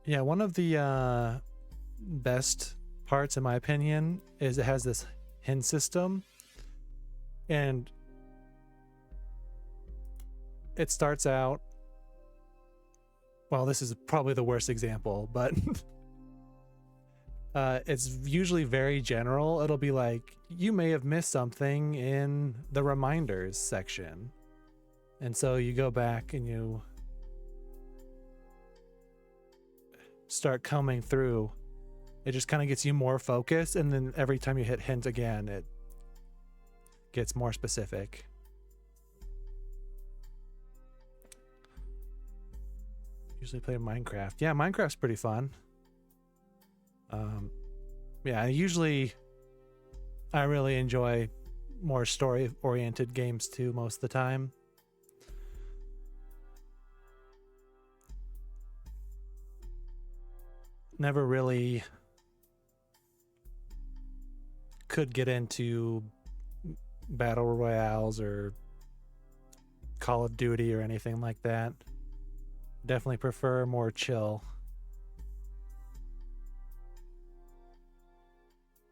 Yeah, one of the best parts, in my opinion, is it has this hint system, and it starts out, well, this is probably the worst example, but it's usually very general. It'll be like, you may have missed something in the reminders section, and so you go back and you start coming through. It just kind of gets you more focused, and then every time you hit hint again, it gets more specific. Usually play Minecraft. Yeah, Minecraft's pretty fun. Yeah, I really enjoy more story-oriented games too most of the time. Never really could get into battle royales or Call of Duty or anything like that. Definitely prefer more chill.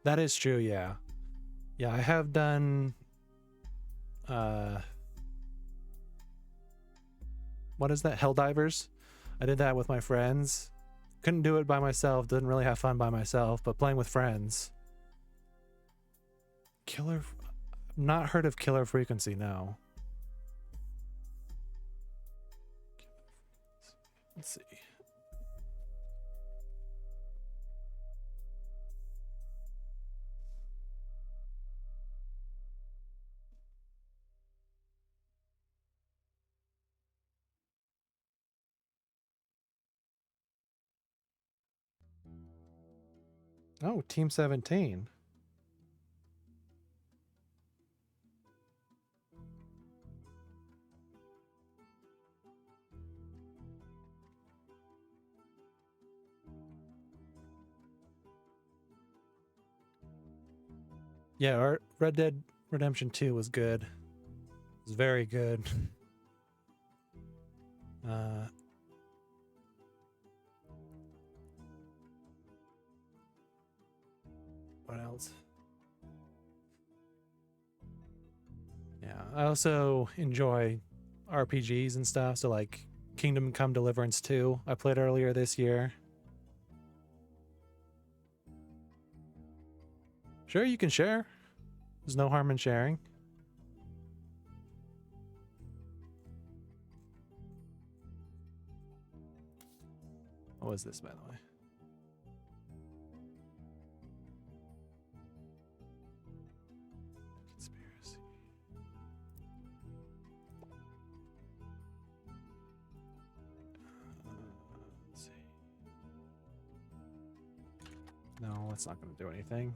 That is true, yeah. Yeah, I have done what is that? Helldivers. I did that with my friends. Couldn't do it by myself. Didn't really have fun by myself, but playing with friends. Killer. Not heard of Killer Frequency, no. Let's see. Oh, Team 17. Yeah, our Red Dead Redemption 2 was good. It was very good. What else? Yeah, I also enjoy RPGs and stuff, so like Kingdom Come Deliverance 2, I played earlier this year. Sure, you can share. There's no harm in sharing. What was this, by the way? Conspiracy. Let's see. No, that's not going to do anything.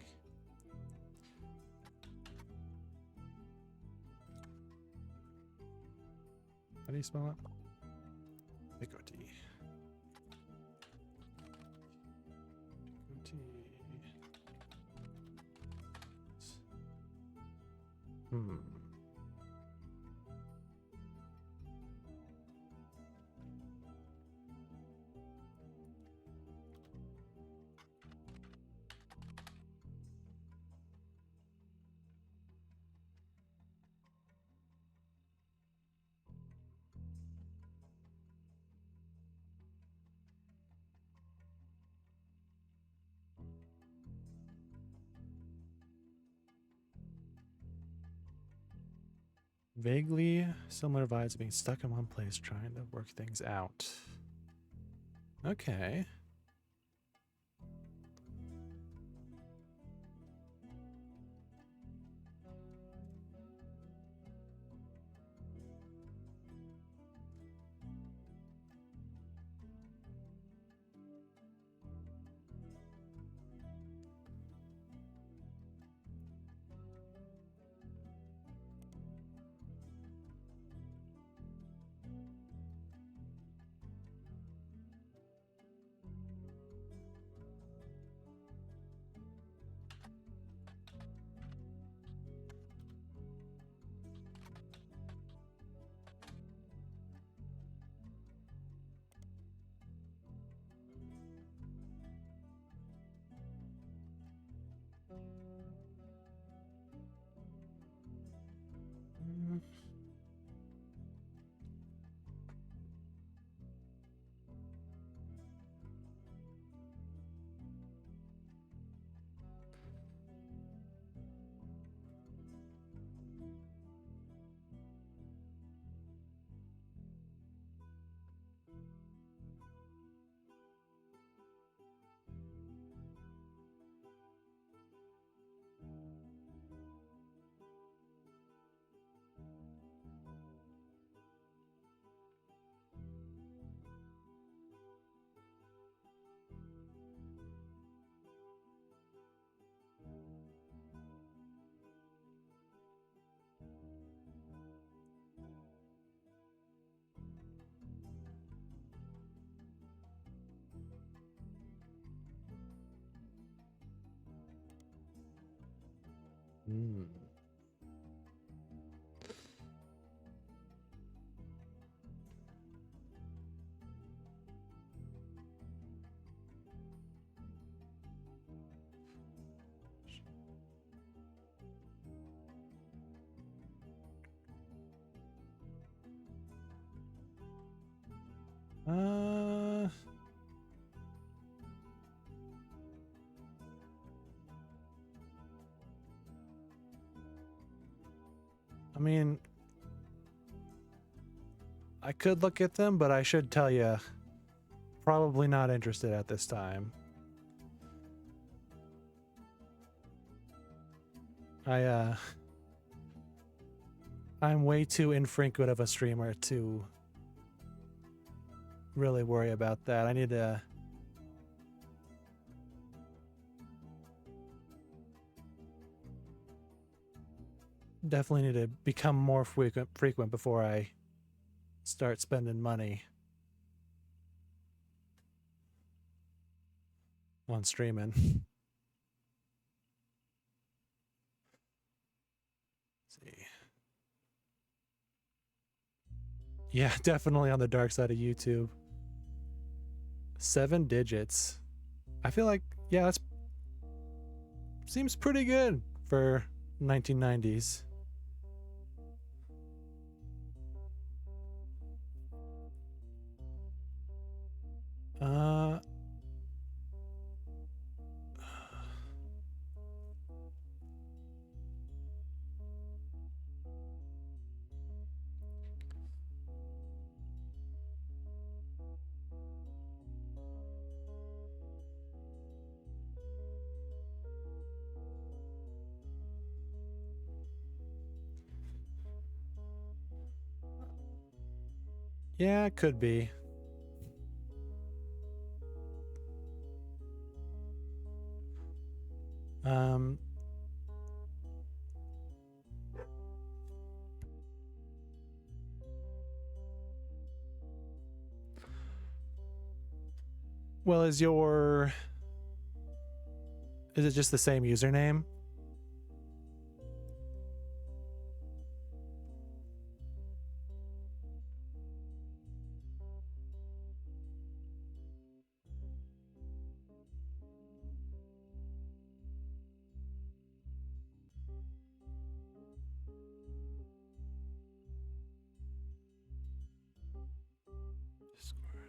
How do you spell it? Bigoty. Bigoty. Hmm. Vaguely similar vibes of being stuck in one place trying to work things out. Okay. Mm. Mm. Uh, I mean, I could look at them, but I should tell you, probably not interested at this time. I'm way too infrequent of a streamer to really worry about that. I need to definitely need to become more frequent before I start spending money on streaming. See. Yeah, definitely on the dark side of YouTube. 7 digits. I feel like, yeah, that's seems pretty good for 1990s. Uh yeah, it could be. Um Well, is it just the same username? Discord.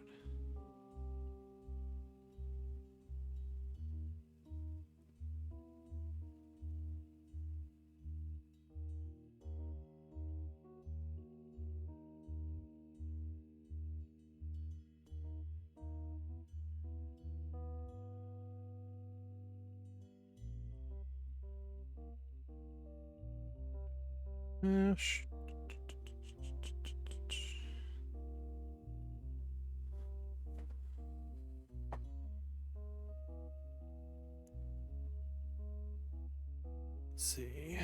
Sh- Let's see.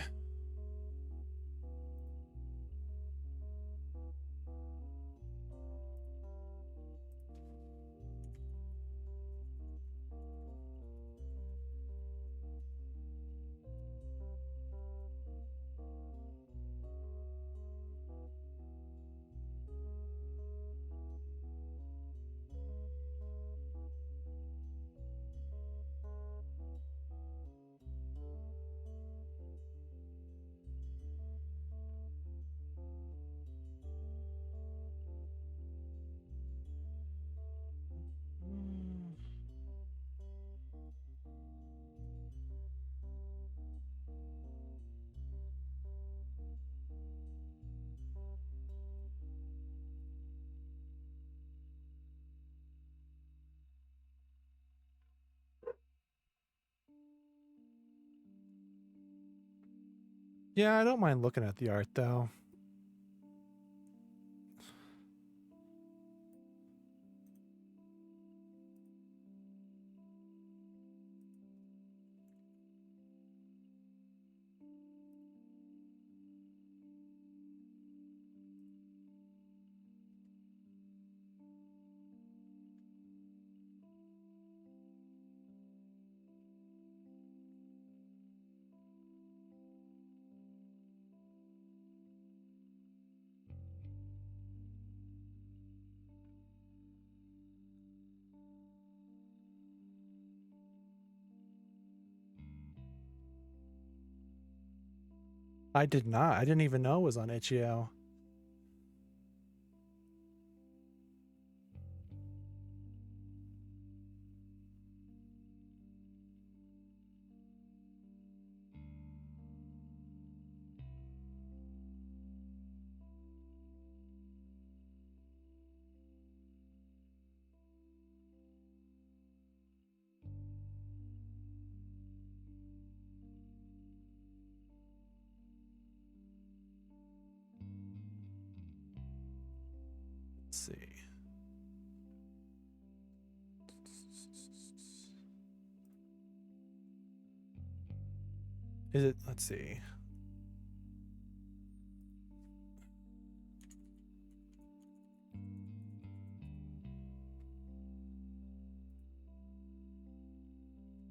Yeah, I don't mind looking at the art though. I did not. I didn't even know it was on itch.io. Let's see. Is it? Let's see.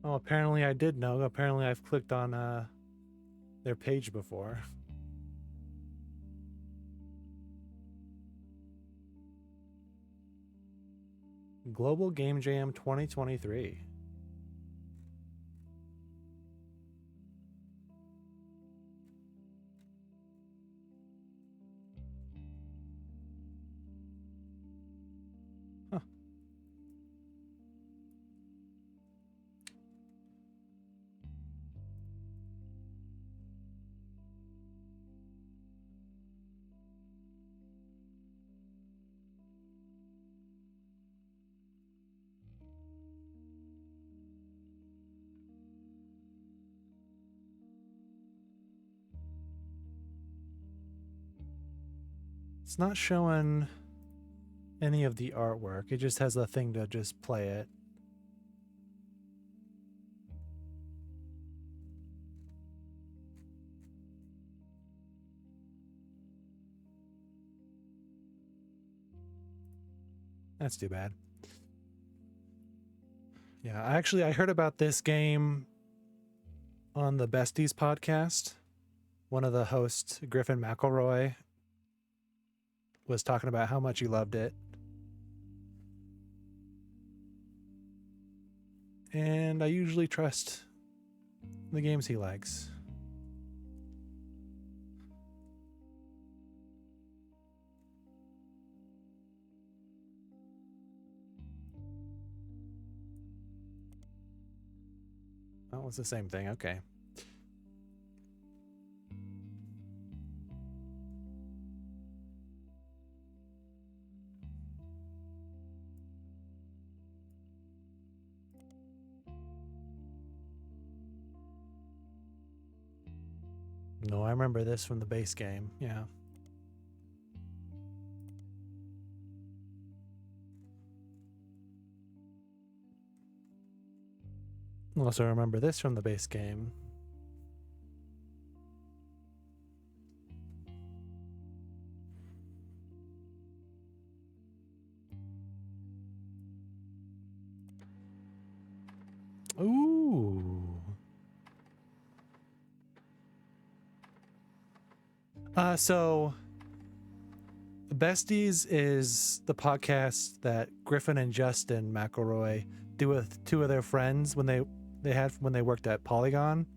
Oh, apparently I did know. Apparently I've clicked on their page before. Global Game Jam 2023. Huh. It's not showing any of the artwork. It just has a thing to just play it. That's too bad. Yeah, I heard about this game on the Besties podcast. One of the hosts, Griffin McElroy, was talking about how much he loved it. And I usually trust the games he likes. Oh, it's the same thing. Okay. No, I remember this from the base game. Yeah. Also remember this from the base game. Ooh. So Besties is the podcast that Griffin and Justin McElroy do with two of their friends when they worked at Polygon.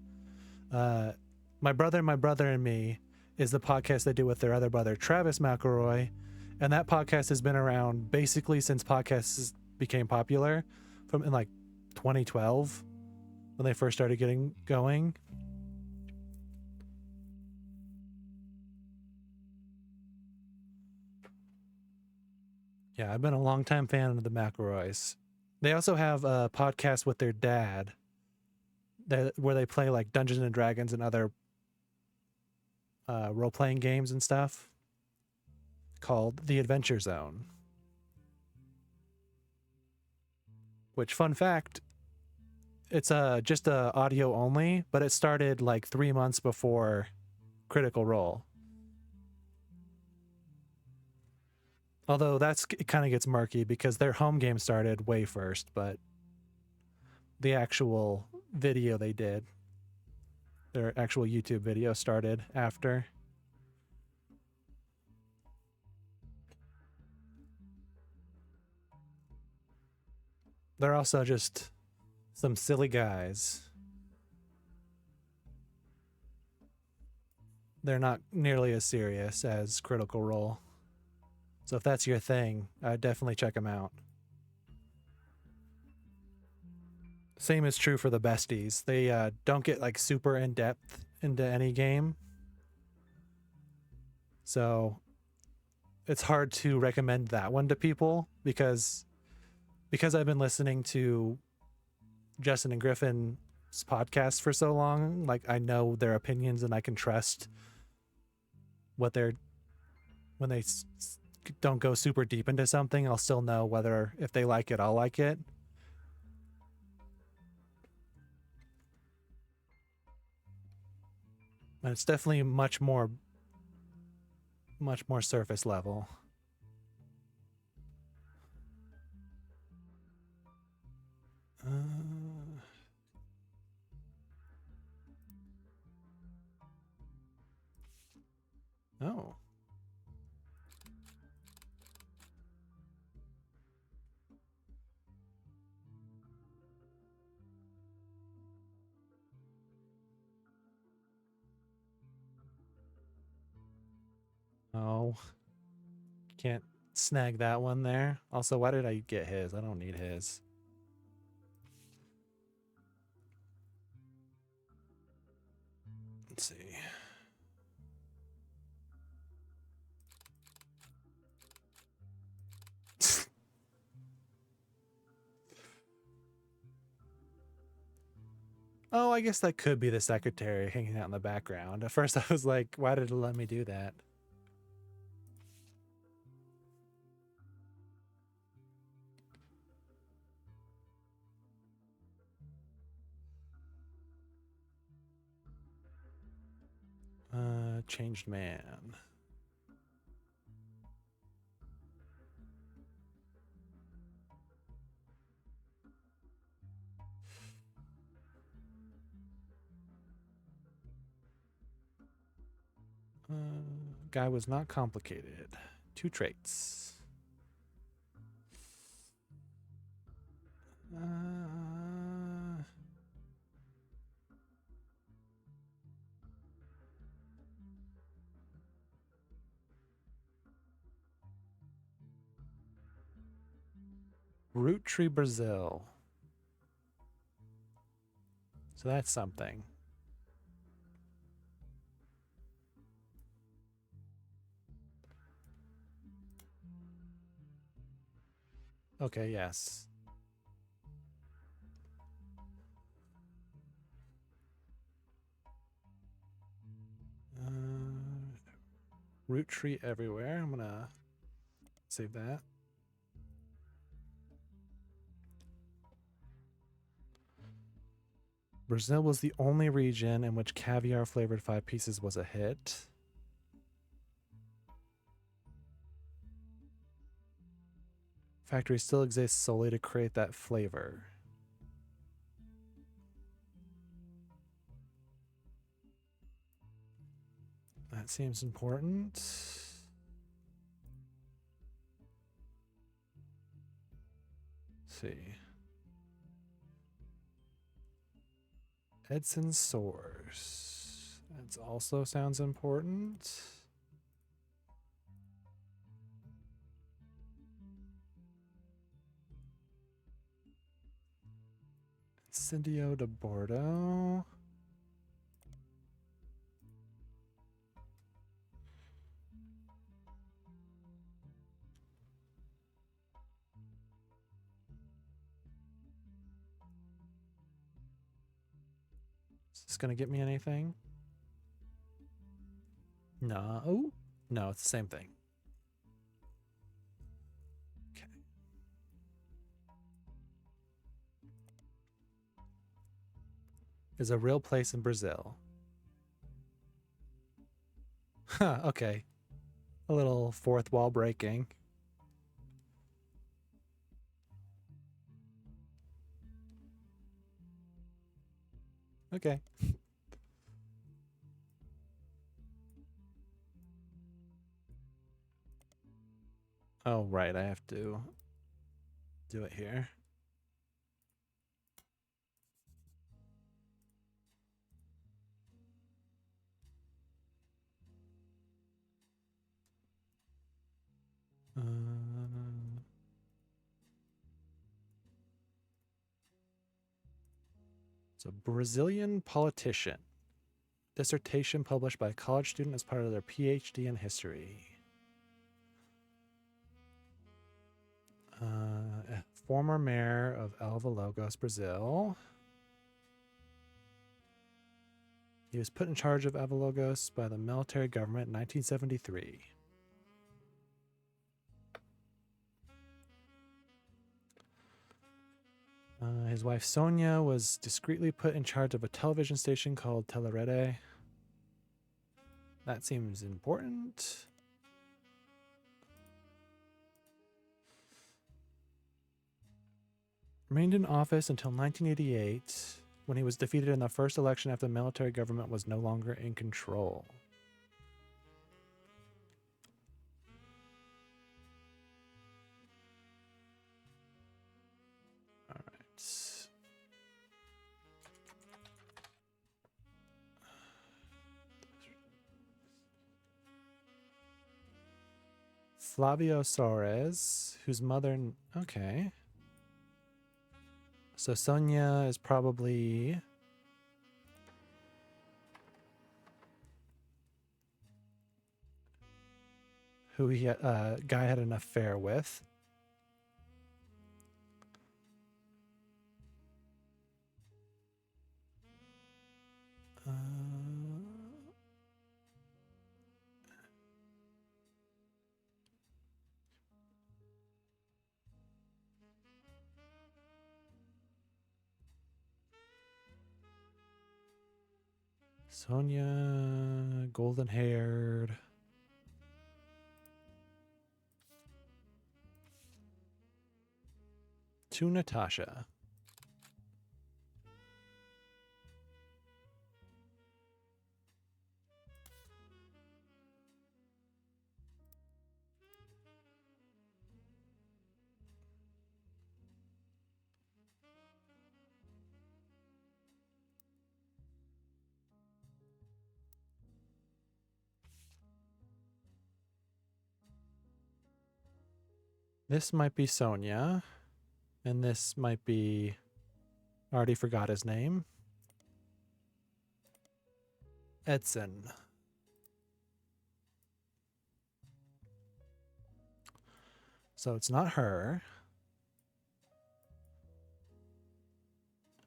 My Brother and Me is the podcast they do with their other brother Travis McElroy, and that podcast has been around basically since podcasts became popular, from in like 2012 when they first started getting going. Yeah, I've been a longtime fan of the McElroys. They also have a podcast with their dad where they play like Dungeons and Dragons and other role-playing games and stuff called The Adventure Zone. Which, fun fact, it's just audio only, but it started like 3 months before Critical Role. Although it kind of gets murky because their home game started way first, but the actual video they did, their actual YouTube video started after. They're also just some silly guys. They're not nearly as serious as Critical Role. So if that's your thing, I'd definitely check them out. Same is true for the Besties. They don't get like super in depth into any game. So it's hard to recommend that one to people because I've been listening to Justin and Griffin's podcast for so long. Like, I know their opinions and I can trust what when they don't go super deep into something, I'll still know whether if they like it, I'll like it. But it's definitely much more surface level. Oh. Oh. Can't snag that one there. Also, why did I get his? I don't need his. Let's see. Oh, I guess that could be the secretary hanging out in the background. At first I was like, why did it let me do that? Changed man. Guy was not complicated. 2 traits. Roottrees, Brazil. So that's something. Okay, yes. Root tree everywhere. I'm gonna save that. Brazil was the only region in which caviar flavored 5 pieces was a hit. Factory still exists solely to create that flavor. That seems important. Let's see. Edson source. That also sounds important. Incendio de Bordeaux. Is this gonna get me anything? No. Oh, no, it's the same thing. Okay. Is a real place in Brazil. Huh, okay. A little fourth wall breaking. Okay. Oh, right. I have to do it here. So, Brazilian politician. Dissertation published by a college student as part of their PhD in history. Former mayor of Lagos, Brazil. He was put in charge of Lagos by the military government in 1973. His wife Sonia was discreetly put in charge of a television station called Telerede. That seems important. Remained in office until 1988, when he was defeated in the first election after the military government was no longer in control. All right. Flavio Soares, whose mother... Okay. So Sonia is probably... who he guy had an affair with. Sonia, golden-haired. To Natasha. This might be Sonia. And this might be... I already forgot his name. Edson. So it's not her.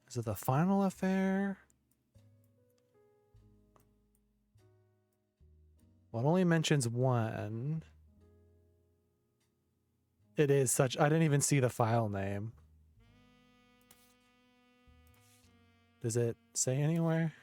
Is it the final affair? Well, it only mentions one. It is such... I didn't even see the file name. Does it say anywhere?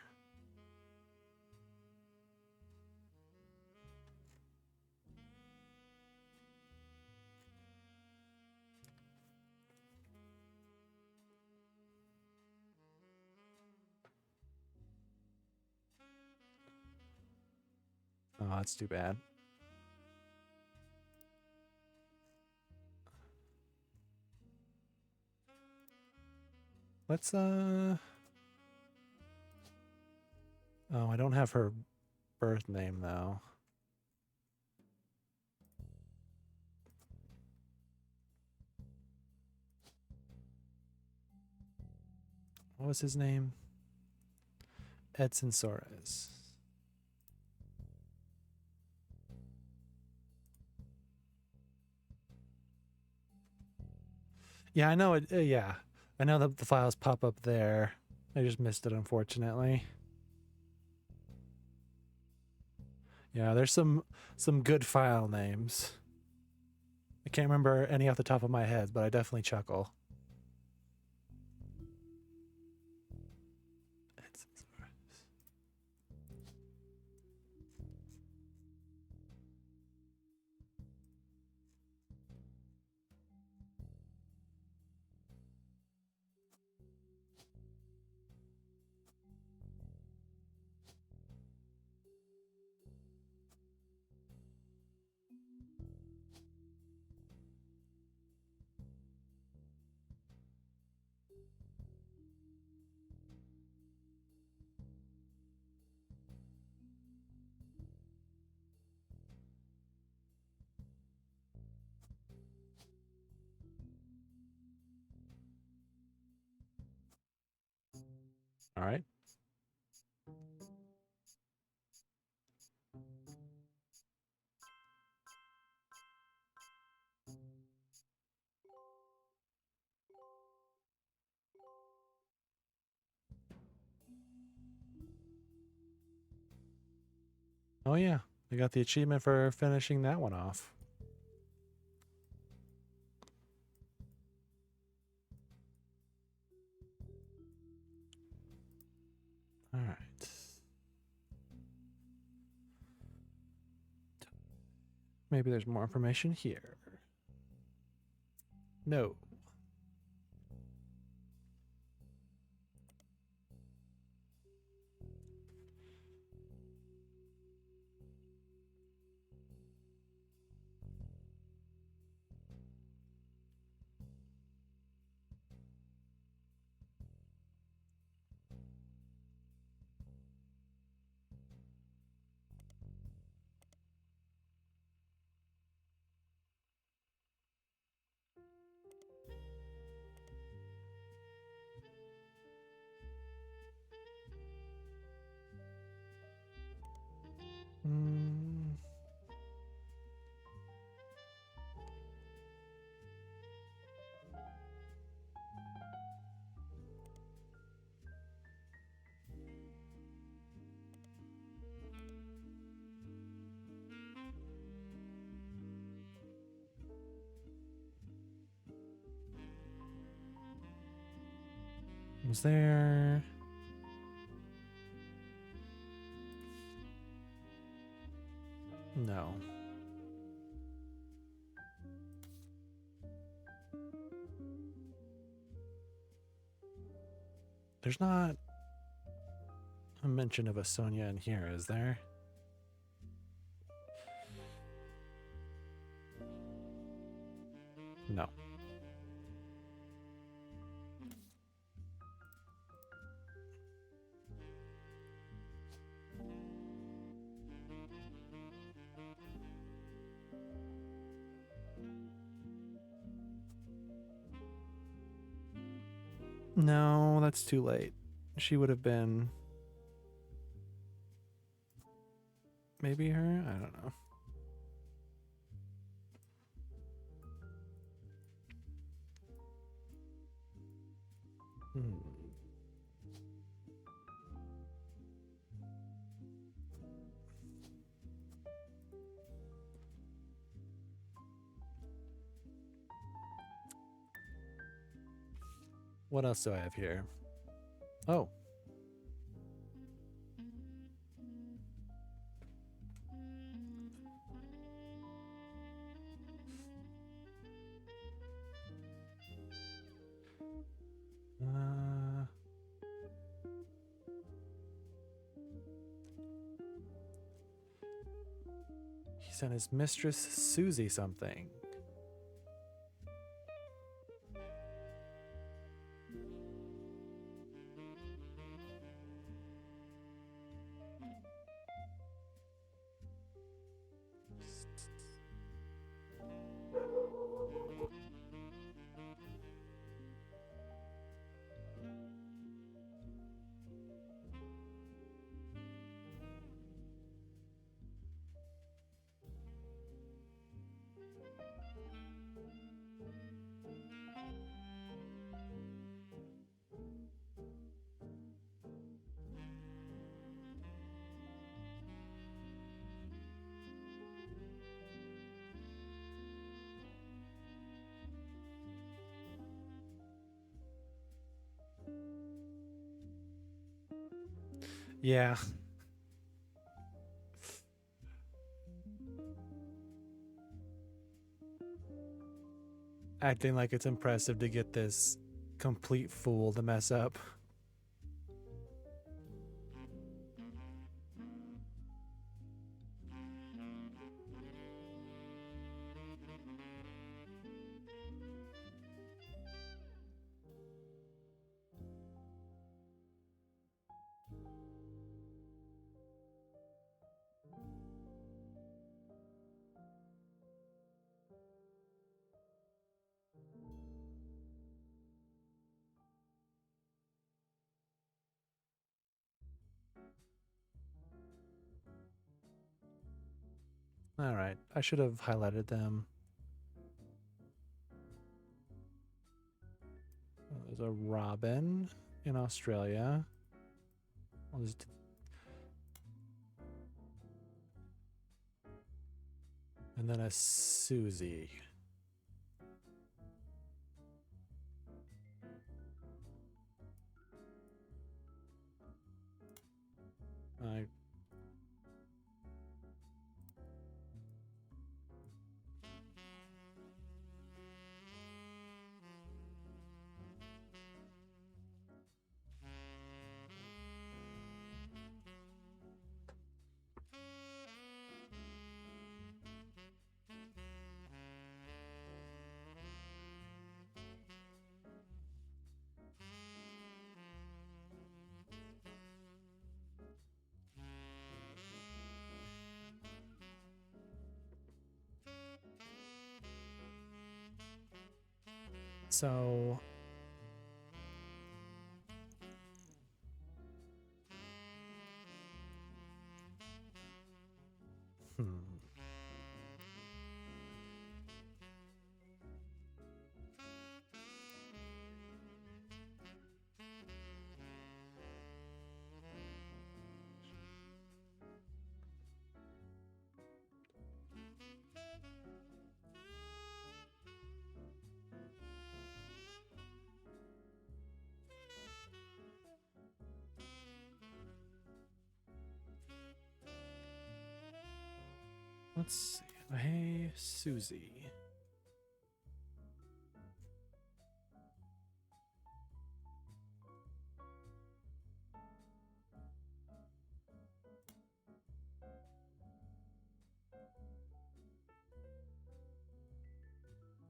Oh, that's too bad. Let's, Oh, I don't have her birth name, though. What was his name? Edson Soares. Yeah, I know it. Yeah, I know that the files pop up there. I just missed it, unfortunately. Yeah, there's some good file names. I can't remember any off the top of my head, but I definitely chuckle. Edson Soares. All right. Oh yeah, I got the achievement for finishing that one off. Maybe there's more information here. No. Mm. Was there? No. There's not a mention of a Sonia in here, is there? No. No, that's too late. She would have been maybe her? I don't know. Hmm. What else do I have here? Oh. He sent his mistress Susie something. Yeah. Acting like it's impressive to get this complete fool to mess up. All right. I should have highlighted them. There's a robin in Australia. I'll just... And then a Susie. I So hmm. Let's see. Hey, Susie.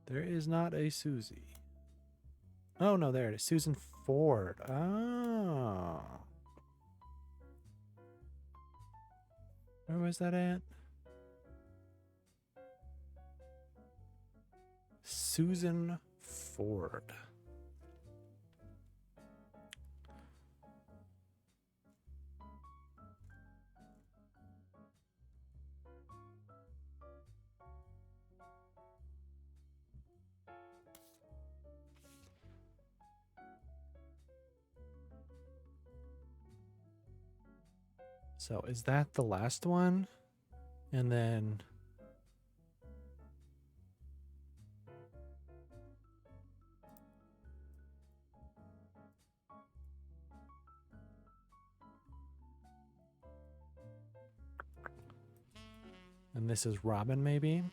There is not a Susie. Oh, no, there it is. Susan Ford. Oh. Where was that at? Susan Ford. So is that the last one? And then and this is Robin, maybe?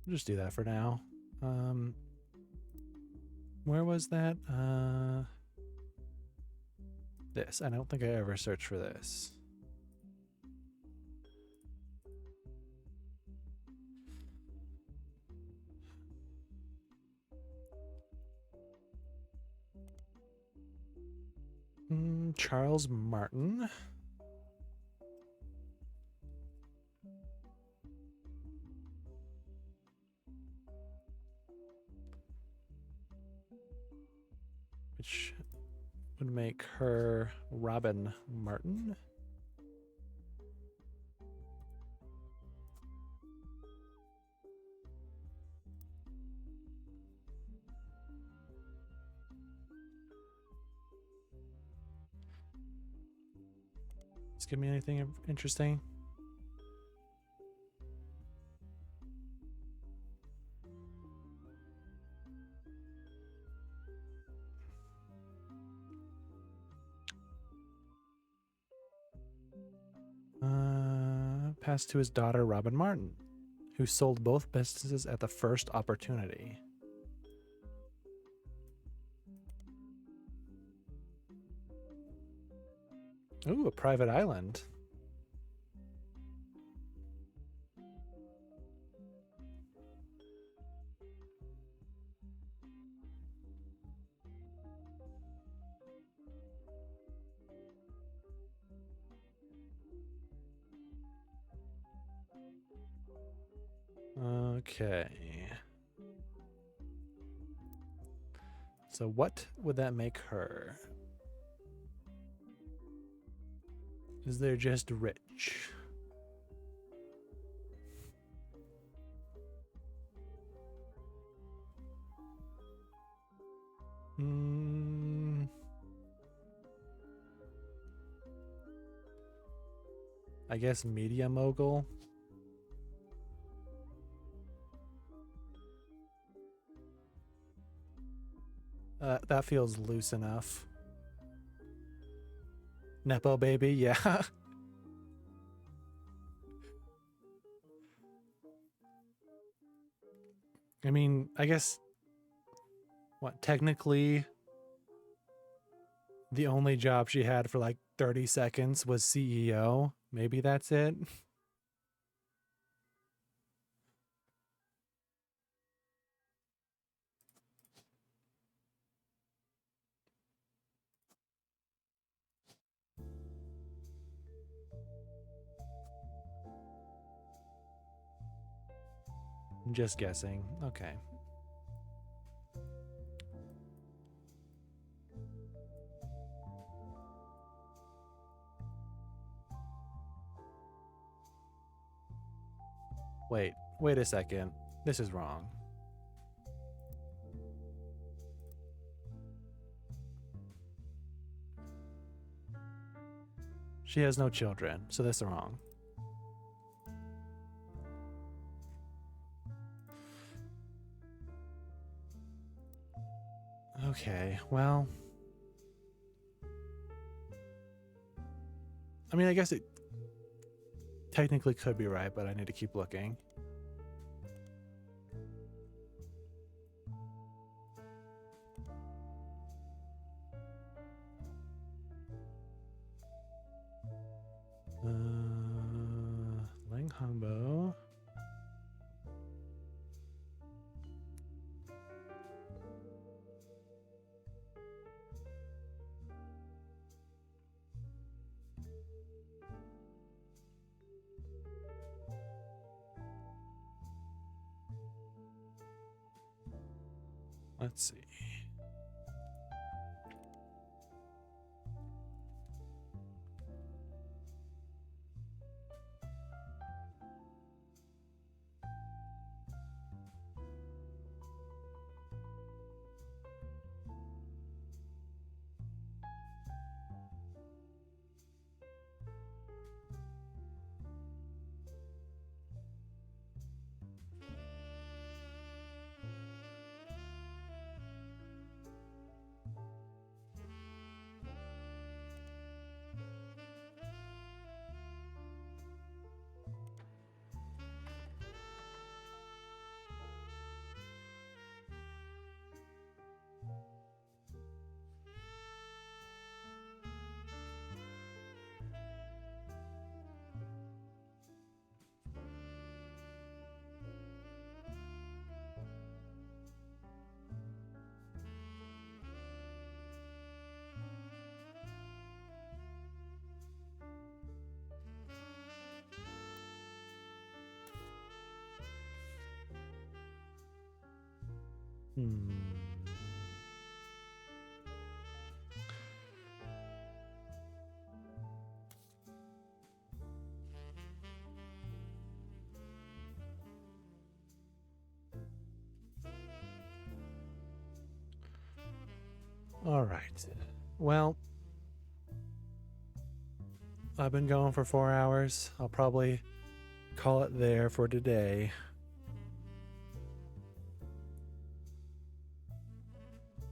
We'll just do that for now. Where was that? This. I don't think I ever searched for this. Charles Martin. Which would make her Robin Martin. Just give me anything interesting. Passed to his daughter, Robin Martin, who sold both businesses at the first opportunity. Ooh, a private island. Okay. So what would that make her? Is there just rich? I guess media mogul. that feels loose enough. Nepo baby, yeah. I mean, I guess what technically the only job she had for like 30 seconds was CEO. Maybe that's it. I'm just guessing. Okay. Wait a second. This is wrong. She has no children, so this is wrong. Okay, well. I mean, I guess it technically could be right, but I need to keep looking. Lang Hongbo. Let's see. All right. Well, I've been going for 4 hours. I'll probably call it there for today.